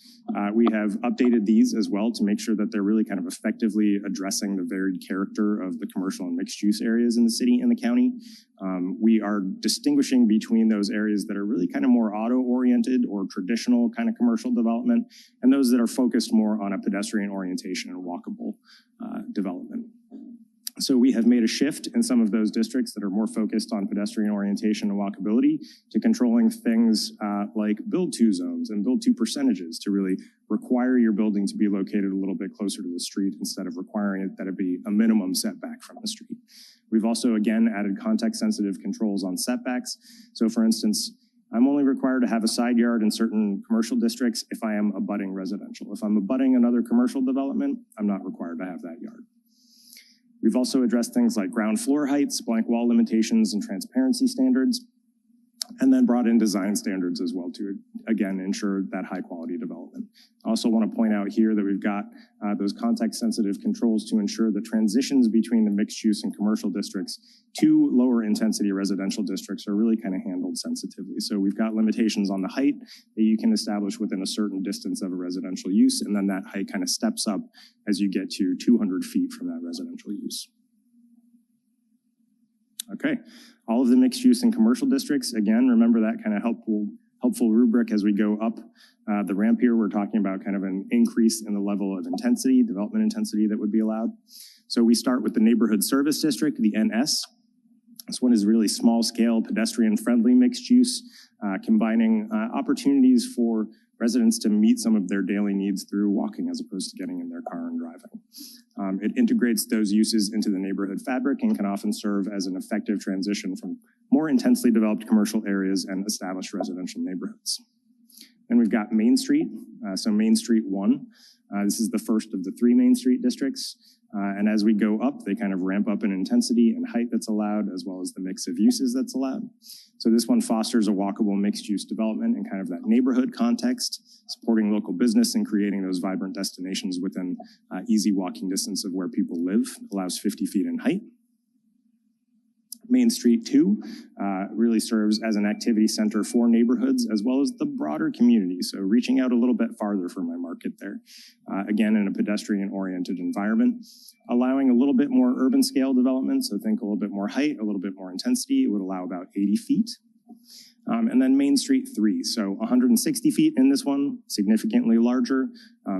We have updated these as well to make sure that they're really kind of effectively addressing the varied character of the commercial and mixed use areas in the city and the county. We are distinguishing between those areas that are really kind of more auto-oriented or traditional kind of commercial development and those that are focused more on a pedestrian orientation and walkable development. So we have made a shift in some of those districts that are more focused on pedestrian orientation and walkability to controlling things like build-to zones and build-to percentages to really require your building to be located a little bit closer to the street instead of requiring it that it be a minimum setback from the street. We've also, again, added context-sensitive controls on setbacks. So for instance, I'm only required to have a side yard in certain commercial districts if I am abutting residential. If I'm abutting another commercial development, I'm not required to have that yard. We've also addressed things like ground floor heights, blank wall limitations, and transparency standards, and then brought in design standards as well to, again, ensure that high quality development. I also want to point out here that we've got those context-sensitive controls to ensure the transitions between the mixed use and commercial districts to lower intensity residential districts are really kind of handled sensitively. So we've got limitations on the height that you can establish within a certain distance of a residential use, and then that height kind of steps up as you get to 200 feet from that residential use. Okay, all of the mixed use and commercial districts, again, remember that kind of helpful rubric as we go up the ramp here. We're talking about kind of an increase in the level of intensity, development intensity that would be allowed. So we start with the neighborhood service district, the NS. This one is really small scale, pedestrian friendly mixed use, combining opportunities for residents to meet some of their daily needs through walking as opposed to getting in their car and driving. It integrates those uses into the neighborhood fabric and can often serve as an effective transition from more intensely developed commercial areas and established residential neighborhoods. Then we've got Main Street, so Main Street 1. This is the first of the 3 Main Street districts. And as we go up, they kind of ramp up in intensity and height that's allowed, as well as the mix of uses that's allowed. So this one fosters a walkable mixed-use development in kind of that neighborhood context, supporting local business and creating those vibrant destinations within easy walking distance of where people live, allows 50 feet in height. Main Street 2 really serves as an activity center for neighborhoods as well as the broader community. So reaching out a little bit farther for my market there. Again, in a pedestrian-oriented environment, allowing a little bit more urban scale development. So think a little bit more height, a little bit more intensity. It would allow about 80 feet. And then Main Street 3, so 160 feet in this one, significantly larger,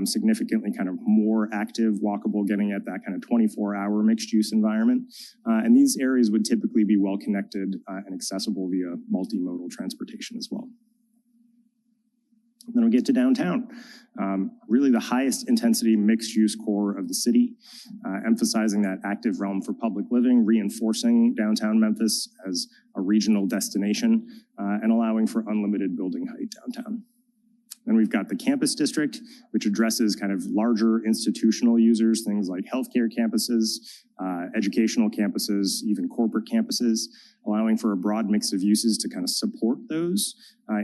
significantly kind of more active, walkable, getting at that kind of 24-hour mixed-use environment. And these areas would typically be well-connected and accessible via multimodal transportation as well. Then we get to downtown, really the highest intensity mixed use core of the city, emphasizing that active realm for public living, reinforcing downtown Memphis as a regional destination, and allowing for unlimited building height downtown. Then we've got the campus district, which addresses kind of larger institutional users, things like healthcare campuses, educational campuses, even corporate campuses, allowing for a broad mix of uses to kind of support those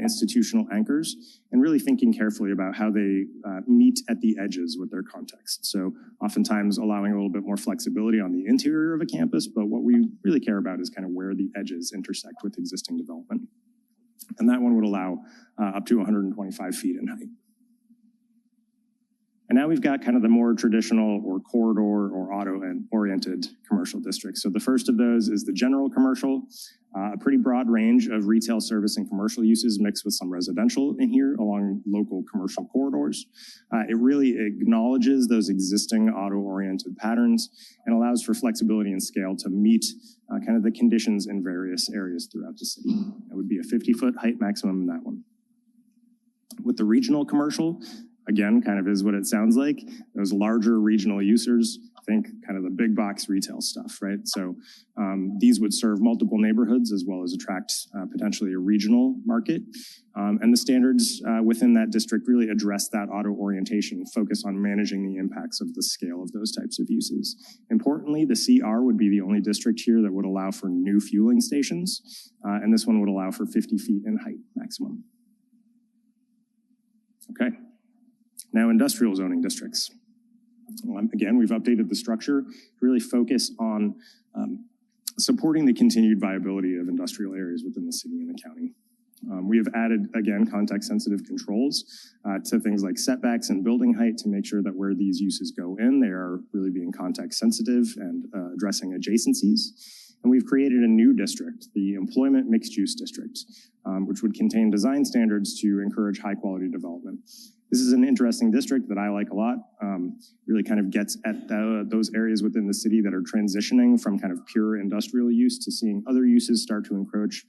institutional anchors, and really thinking carefully about how they meet at the edges with their context. So oftentimes allowing a little bit more flexibility on the interior of a campus, but what we really care about is kind of where the edges intersect with existing development. And that one would allow up to 125 feet in height. And now we've got kind of the more traditional or corridor or auto-oriented commercial districts. So the first of those is the general commercial, a pretty broad range of retail, service, and commercial uses mixed with some residential in here along local commercial corridors. It really acknowledges those existing auto-oriented patterns and allows for flexibility and scale to meet kind of the conditions in various areas throughout the city. It would be a 50-foot height maximum in that one. With the regional commercial, again, kind of is what it sounds like. Those larger regional users, think kind of the big box retail stuff, right? So these would serve multiple neighborhoods as well as attract potentially a regional market. And the standards within that district really address that auto orientation, focus on managing the impacts of the scale of those types of uses. Importantly, the CR would be the only district here that would allow for new fueling stations. And this one would allow for 50 feet in height maximum. Okay. Now, industrial zoning districts. Again, we've updated the structure to really focus on supporting the continued viability of industrial areas within the city and the county. We have added, again, context-sensitive controls to things like setbacks and building height to make sure that where these uses go in, they are really being context-sensitive and addressing adjacencies. And we've created a new district, the Employment Mixed-Use District, which would contain design standards to encourage high-quality development. This is an interesting district that I like a lot. Really kind of gets at those areas within the city that are transitioning from kind of pure industrial use to seeing other uses start to encroach.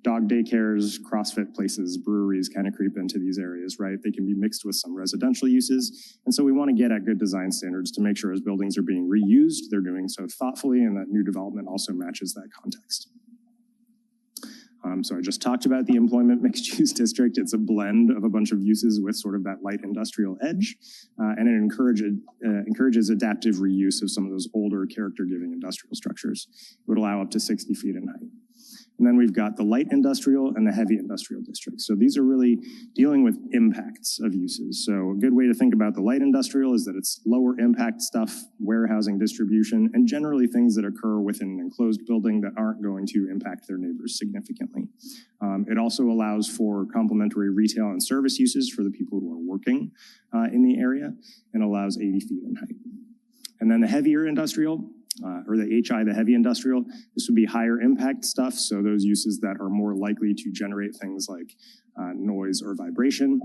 Dog daycares, CrossFit places, breweries kind of creep into these areas, right? They can be mixed with some residential uses. And so we want to get at good design standards to make sure as buildings are being reused, they're doing so thoughtfully and that new development also matches that context. So I just talked about the Employment Mixed Use District. It's a blend of a bunch of uses with sort of that light industrial edge, and it encourages adaptive reuse of some of those older character-giving industrial structures. It would allow up to 60 feet in height. And then we've got the light industrial and the heavy industrial districts. So these are really dealing with impacts of uses. So a good way to think about the light industrial is that it's lower impact stuff, warehousing, distribution, and generally things that occur within an enclosed building that aren't going to impact their neighbors significantly. It also allows for complementary retail and service uses for the people who are working in the area and allows 80 feet in height. And then the heavier industrial, or the HI, the heavy industrial, this would be higher impact stuff. So those uses that are more likely to generate things like noise or vibration.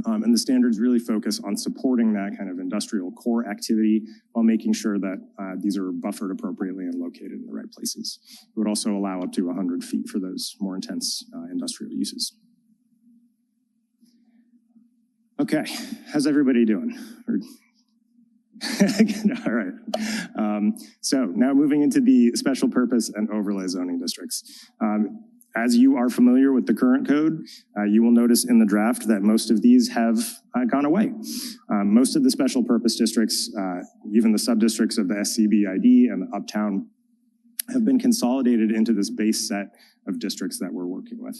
And the standards really focus on supporting that kind of industrial core activity while making sure that these are buffered appropriately and located in the right places. It would also allow up to 100 feet for those more intense industrial uses. Okay, how's everybody doing? All right. So now moving into the special purpose and overlay zoning districts. As you are familiar with the current code, you will notice in the draft that most of these have gone away. Most of the special purpose districts, even the sub-districts of the SCBID and the Uptown, have been consolidated into this base set of districts that we're working with.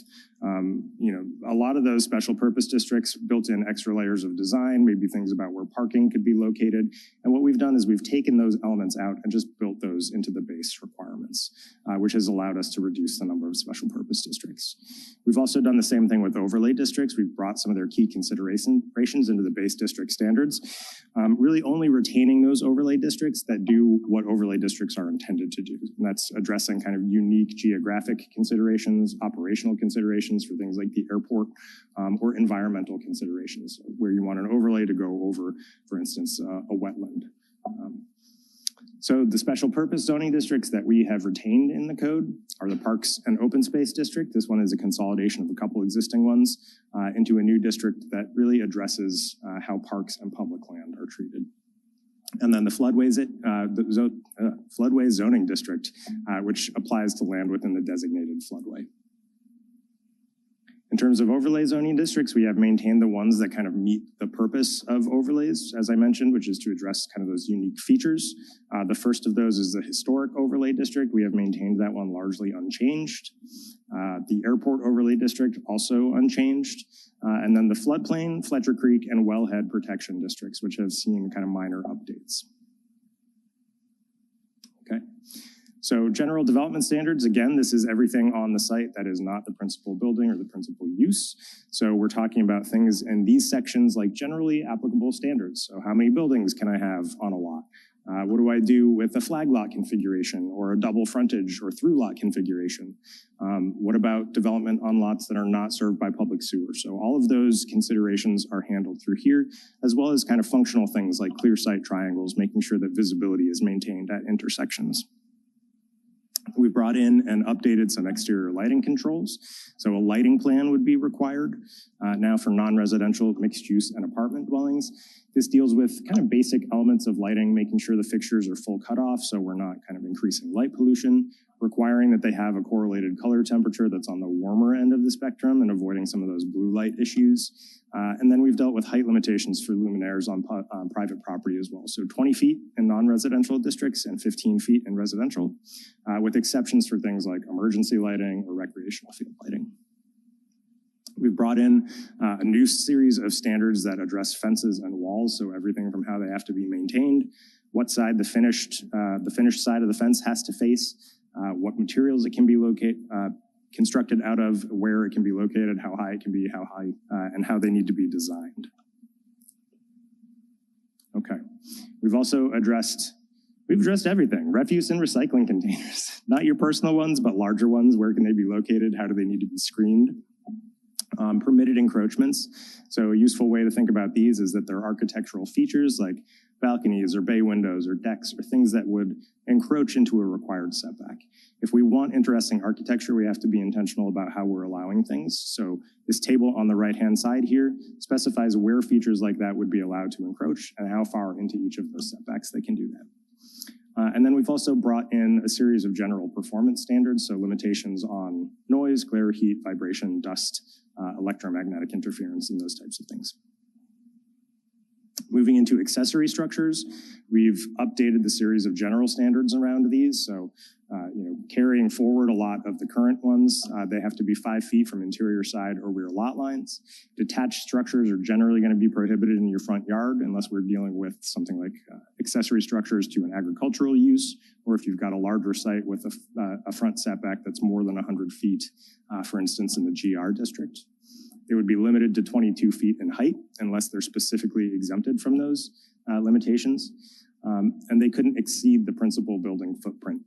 A lot of those special purpose districts built in extra layers of design, maybe things about where parking could be located. And what we've done is we've taken those elements out and just built those into the base requirements, which has allowed us to reduce the number of special purpose districts. We've also done the same thing with overlay districts. We've brought some of their key considerations into the base district standards, really only retaining those overlay districts that do what overlay districts are intended to do. And that's addressing kind of unique geographic considerations, operational considerations for things like the airport, or environmental considerations, where you want an overlay to go over, for instance, a wetland. So the special purpose zoning districts that we have retained in the code are the Parks and Open Space District. This one is a consolidation of a couple existing ones into a new district that really addresses how parks and public land are treated. And then the floodway zoning district, which applies to land within the designated floodway. In terms of overlay zoning districts, we have maintained the ones that kind of meet the purpose of overlays, as I mentioned, which is to address kind of those unique features. The first of those is the historic overlay district. We have maintained that one largely unchanged. The airport overlay district, also unchanged. And then the floodplain, Fletcher Creek, and wellhead protection districts, which have seen kind of minor updates. Okay. So general development standards, again, this is everything on the site that is not the principal building or the principal use. So we're talking about things in these sections like generally applicable standards. So how many buildings can I have on a lot? What do I do with a flag lot configuration or a double frontage or through lot configuration? What about development on lots that are not served by public sewer? So all of those considerations are handled through here, as well as kind of functional things like clear sight triangles, making sure that visibility is maintained at intersections. We brought in and updated some exterior lighting controls. So a lighting plan would be required now for non-residential mixed use and apartment dwellings. This deals with kind of basic elements of lighting, making sure the fixtures are full cutoff so we're not kind of increasing light pollution, requiring that they have a correlated color temperature that's on the warmer end of the spectrum and avoiding some of those blue light issues. And then we've dealt with height limitations for luminaires on private property as well. So 20 feet in non-residential districts and 15 feet in residential, with exceptions for things like emergency lighting or recreational field lighting. We've brought in a new series of standards that address fences and walls, so everything from how they have to be maintained, what side the finished side of the fence has to face, what materials it can be constructed out of, where it can be located, how high it can be, and how they need to be designed. Okay, we've addressed everything. Refuse and recycling containers, not your personal ones, but larger ones. Where can they be located? How do they need to be screened? Permitted encroachments. So a useful way to think about these is that they're architectural features like balconies or bay windows or decks or things that would encroach into a required setback. If we want interesting architecture, we have to be intentional about how we're allowing things. So this table on the right-hand side here specifies where features like that would be allowed to encroach and how far into each of those setbacks they can do that. And then we've also brought in a series of general performance standards, so limitations on noise, glare, heat, vibration, dust, electromagnetic interference, and those types of things. Moving into accessory structures, we've updated the series of general standards around these. So, carrying forward a lot of the current ones, they have to be 5 feet from interior side or rear lot lines. Detached structures are generally going to be prohibited in your front yard unless we're dealing with something like accessory structures to an agricultural use, or if you've got a larger site with a front setback that's more than 100 feet, for instance, in the GR district. They would be limited to 22 feet in height unless they're specifically exempted from those limitations, and they couldn't exceed the principal building footprint.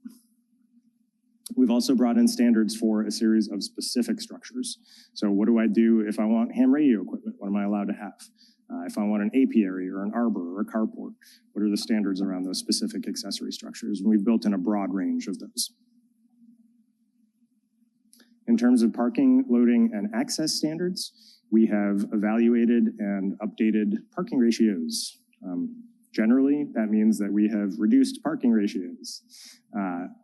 We've also brought in standards for a series of specific structures. So what do I do if I want ham radio equipment? What am I allowed to have? If I want an apiary or an arbor or a carport, what are the standards around those specific accessory structures? And we've built in a broad range of those. In terms of parking, loading, and access standards, we have evaluated and updated parking ratios. Generally, that means that we have reduced parking ratios.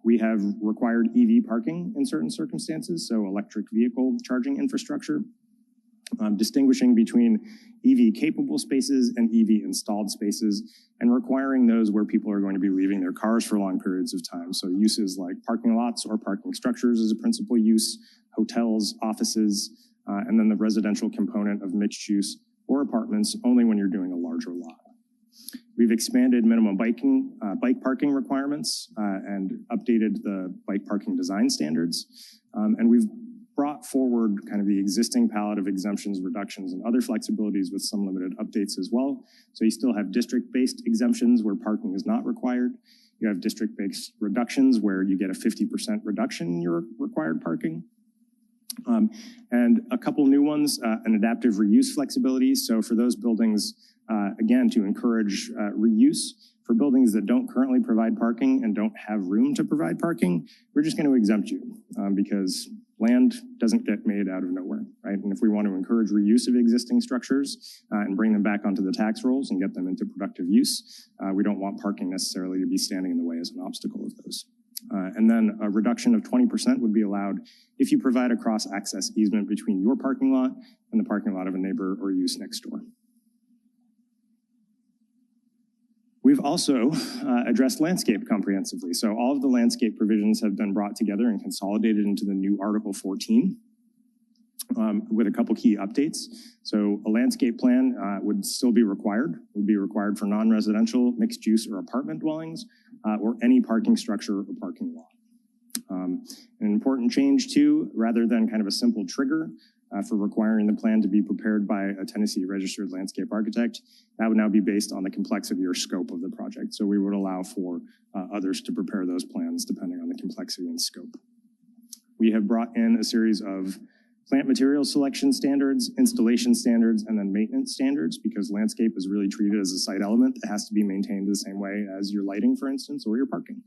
We have required EV parking in certain circumstances, so electric vehicle charging infrastructure, distinguishing between EV-capable spaces and EV-installed spaces, and requiring those where people are going to be leaving their cars for long periods of time. So uses like parking lots or parking structures as a principal use, hotels, offices, and then the residential component of mixed use or apartments only when you're doing a larger lot. We've expanded minimum bike parking requirements and updated the bike parking design standards. And we've brought forward kind of the existing palette of exemptions, reductions, and other flexibilities with some limited updates as well. So you still have district-based exemptions where parking is not required. You have district-based reductions where you get a 50% reduction in your required parking. And a couple new ones, an adaptive reuse flexibility. So for those buildings, again, to encourage reuse, for buildings that don't currently provide parking and don't have room to provide parking, we're just going to exempt you because land doesn't get made out of nowhere, right? And if we want to encourage reuse of existing structures and bring them back onto the tax rolls and get them into productive use, we don't want parking necessarily to be standing in the way as an obstacle of those. And then a reduction of 20% would be allowed if you provide a cross-access easement between your parking lot and the parking lot of a neighbor or use next door. We've also addressed landscape comprehensively. So all of the landscape provisions have been brought together and consolidated into the new Article 14 with a couple key updates. So a landscape plan would still be required, for non-residential, mixed use, or apartment dwellings, or any parking structure or parking lot. An important change too, rather than kind of a simple trigger for requiring the plan to be prepared by a Tennessee registered landscape architect, that would now be based on the complexity or scope of the project. So we would allow for others to prepare those plans depending on the complexity and scope. We have brought in a series of plant material selection standards, installation standards, and then maintenance standards, because landscape is really treated as a site element that has to be maintained the same way as your lighting, for instance, or your parking.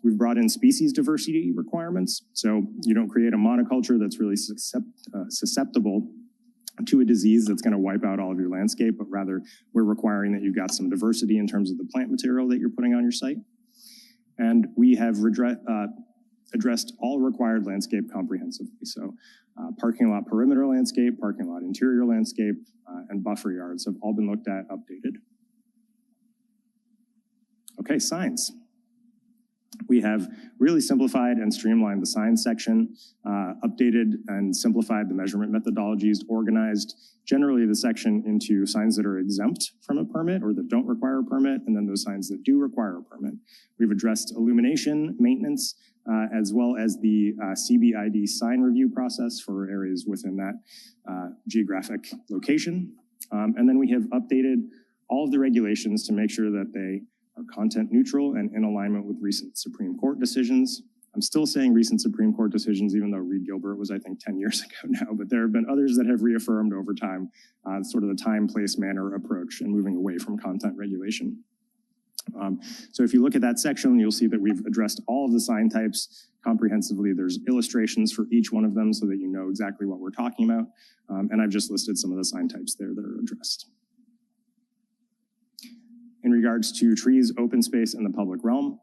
We've brought in species diversity requirements, so you don't create a monoculture that's really susceptible to a disease that's going to wipe out all of your landscape, but rather we're requiring that you've got some diversity in terms of the plant material that you're putting on your site. And we have addressed all required landscape comprehensively. So parking lot perimeter landscape, parking lot interior landscape, and buffer yards have all been looked at, updated. Okay, signs. We have really simplified and streamlined the signs section, updated and simplified the measurement methodologies, organized generally the section into signs that are exempt from a permit or that don't require a permit, and then those signs that do require a permit. We've addressed illumination, maintenance, as well as the CBID sign review process for areas within that geographic location. And then we have updated all of the regulations to make sure that they are content neutral and in alignment with recent Supreme Court decisions. I'm still saying recent Supreme Court decisions, even though Reed Gilbert was, I think, 10 years ago now, but there have been others that have reaffirmed over time sort of the time, place, manner approach and moving away from content regulation. So if you look at that section, you'll see that we've addressed all of the sign types comprehensively. There's illustrations for each one of them so that you know exactly what we're talking about. And I've just listed some of the sign types there that are addressed. In regards to trees, open space, and the public realm,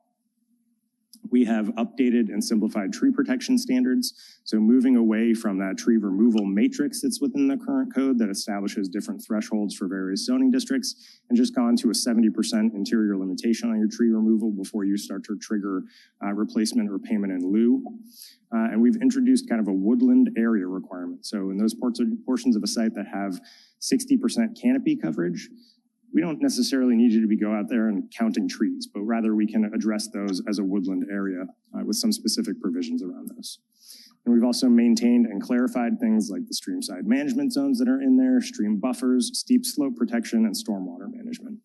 we have updated and simplified tree protection standards. So moving away from that tree removal matrix that's within the current code that establishes different thresholds for various zoning districts, and just gone to a 70% interior limitation on your tree removal before you start to trigger replacement or payment in lieu. And we've introduced kind of a woodland area requirement. So in those portions of a site that have 60% canopy coverage, we don't necessarily need you to go out there and counting trees, but rather we can address those as a woodland area with some specific provisions around those. And we've also maintained and clarified things like the stream side management zones that are in there, stream buffers, steep slope protection, and stormwater management.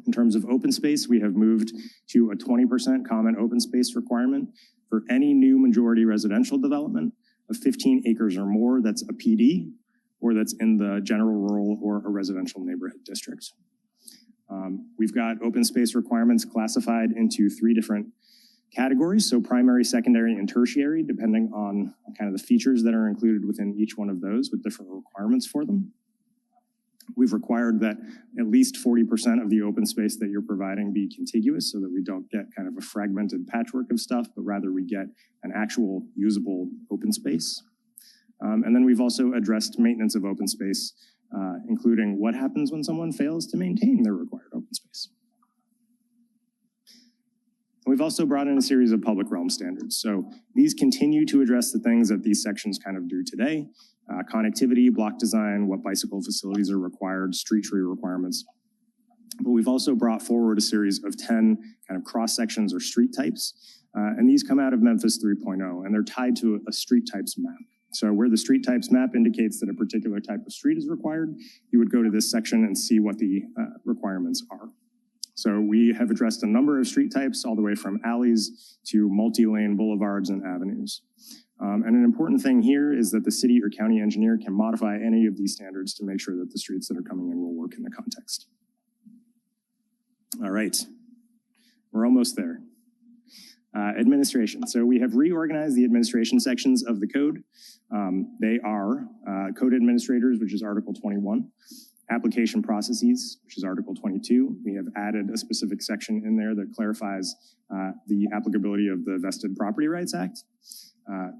In terms of open space, we have moved to a 20% common open space requirement for any new majority residential development of 15 acres or more that's a PD, or that's in the general rural or a residential neighborhood district. We've got open space requirements classified into 3 different categories. So primary, secondary, and tertiary, depending on kind of the features that are included within each one of those with different requirements for them. We've required that at least 40% of the open space that you're providing be contiguous so that we don't get kind of a fragmented patchwork of stuff, but rather we get an actual usable open space. And then we've also addressed maintenance of open space, including what happens when someone fails to maintain their required open space. We've also brought in a series of public realm standards. So these continue to address the things that these sections kind of do today. Connectivity, block design, what bicycle facilities are required, street tree requirements. But we've also brought forward a series of 10 kind of cross sections or street types. And these come out of Memphis 3.0, and they're tied to a street types map. So where the street types map indicates that a particular type of street is required, you would go to this section and see what the requirements are. So we have addressed a number of street types all the way from alleys to multi-lane boulevards and avenues. And an important thing here is that the city or county engineer can modify any of these standards to make sure that the streets that are coming in will work in the context. All right, we're almost there. Administration. So we have reorganized the administration sections of the code. They are code administrators, which is Article 21, application processes, which is Article 22. We have added a specific section in there that clarifies the applicability of the Vested Property Rights Act.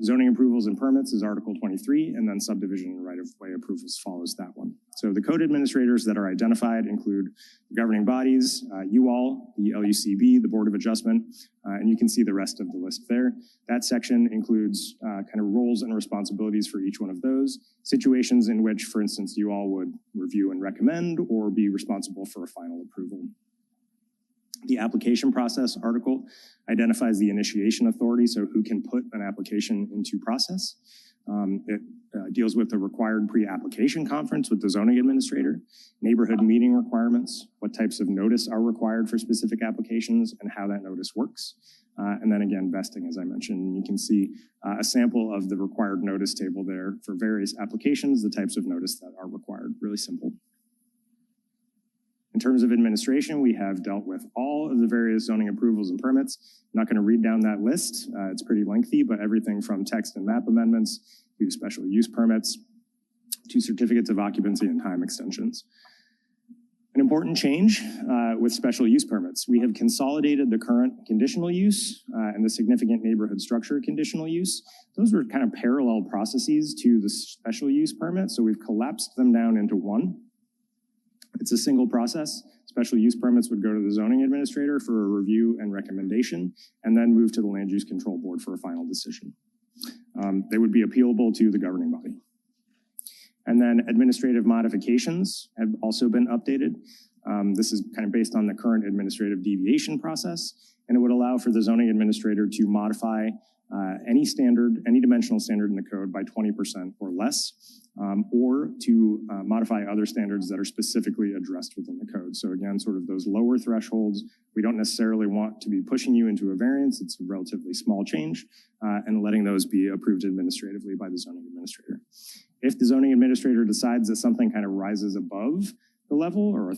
Zoning approvals and permits is Article 23, and then subdivision and right-of-way approvals follows that one. So the code administrators that are identified include the governing bodies, you all, the LUCB, the Board of Adjustment, and you can see the rest of the list there. That section includes kind of roles and responsibilities for each one of those, situations in which, for instance, you all would review and recommend or be responsible for a final approval. The application process article identifies the initiation authority, so who can put an application into process. It deals with the required pre-application conference with the zoning administrator, neighborhood meeting requirements, what types of notice are required for specific applications, and how that notice works. And then again, vesting, as I mentioned. You can see a sample of the required notice table there for various applications, the types of notice that are required. Really simple. In terms of administration, we have dealt with all of the various zoning approvals and permits. I'm not going to read down that list. It's pretty lengthy, but everything from text and map amendments to special use permits to certificates of occupancy and time extensions. An important change with special use permits. We have consolidated the current conditional use and the significant neighborhood structure conditional use. Those were kind of parallel processes to the special use permit, so we've collapsed them down into one. It's a single process. Special use permits would go to the zoning administrator for a review and recommendation, and then move to the land use control board for a final decision. They would be appealable to the governing body. And then administrative modifications have also been updated. This is kind of based on the current administrative deviation process, and it would allow for the zoning administrator to modify any standard, any dimensional standard in the code by 20% or less, or to modify other standards that are specifically addressed within the code. So again, sort of those lower thresholds, we don't necessarily want to be pushing you into a variance. It's a relatively small change, and letting those be approved administratively by the zoning administrator. If the zoning administrator decides that something kind of rises above the level or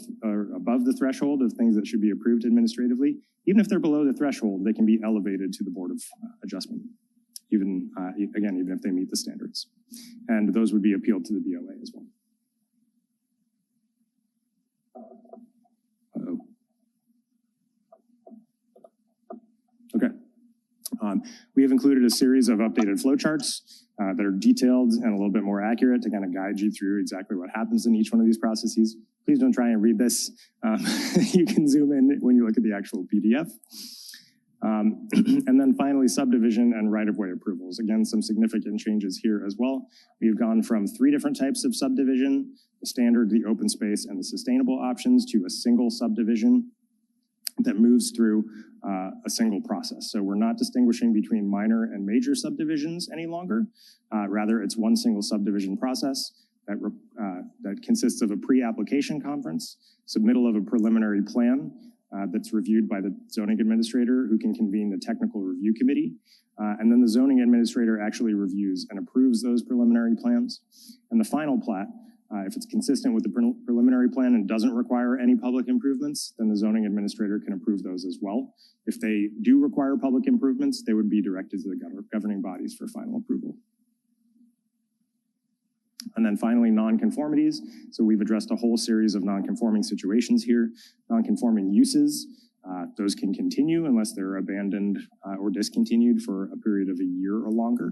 above the threshold of things that should be approved administratively, even if they're below the threshold, they can be elevated to the Board of Adjustment, even if they meet the standards. And those would be appealed to the BOA as well. Okay. We have included a series of updated flowcharts that are detailed and a little bit more accurate to kind of guide you through exactly what happens in each one of these processes. Please don't try and read this. You can zoom in when you look at the actual PDF. And then finally, subdivision and right-of-way approvals. Again, some significant changes here as well. We've gone from 3 different types of subdivision, the standard, the open space, and the sustainable options, to a single subdivision that moves through a single process. So we're not distinguishing between minor and major subdivisions any longer. Rather, it's one single subdivision process that consists of a pre-application conference, submittal of a preliminary plan that's reviewed by the zoning administrator, who can convene the technical review committee. And then the zoning administrator actually reviews and approves those preliminary plans. And the final plat, if it's consistent with the preliminary plan and doesn't require any public improvements, then the zoning administrator can approve those as well. If they do require public improvements, they would be directed to the governing bodies for final approval. And then finally, nonconformities. So we've addressed a whole series of nonconforming situations here. Nonconforming uses, those can continue unless they're abandoned or discontinued for a period of a year or longer,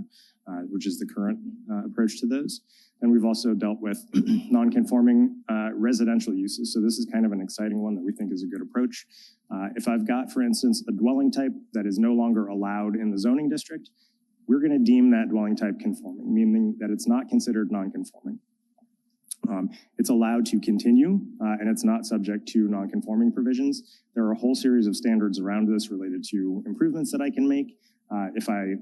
which is the current approach to those. And we've also dealt with nonconforming residential uses. So this is kind of an exciting one that we think is a good approach. If I've got, for instance, a dwelling type that is no longer allowed in the zoning district, we're going to deem that dwelling type conforming, meaning that it's not considered non-conforming. It's allowed to continue, and it's not subject to non-conforming provisions. There are a whole series of standards around this related to improvements that I can make. If I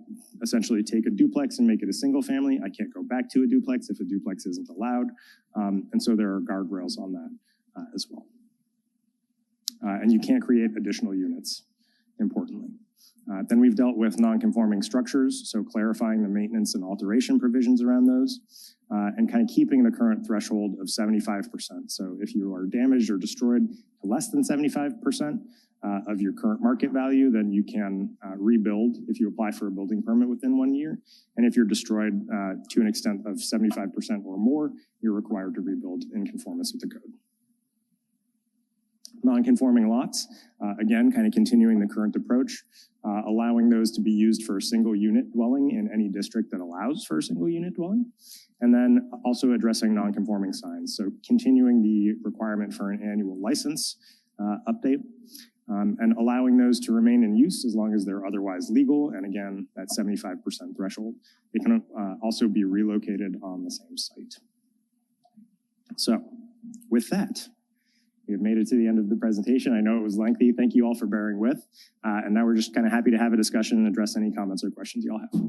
essentially take a duplex and make it a single family, I can't go back to a duplex if a duplex isn't allowed. And so there are guardrails on that as well. And you can't create additional units, importantly. Then we've dealt with non-conforming structures, so clarifying the maintenance and alteration provisions around those, and kind of keeping the current threshold of 75%. So if you are damaged or destroyed to less than 75% of your current market value, then you can rebuild if you apply for a building permit within 1 year. And if you're destroyed to an extent of 75% or more, you're required to rebuild in conformance with the code. Non-conforming lots, again, kind of continuing the current approach, allowing those to be used for a single unit dwelling in any district that allows for a single unit dwelling. And then also addressing non-conforming signs. So continuing the requirement for an annual license update, and allowing those to remain in use as long as they're otherwise legal. And again, that 75% threshold. They can also be relocated on the same site. So with that, we have made it to the end of the presentation. I know it was lengthy. Thank you all for bearing with. And now we're just kind of happy to have a discussion and address any comments or questions you all have.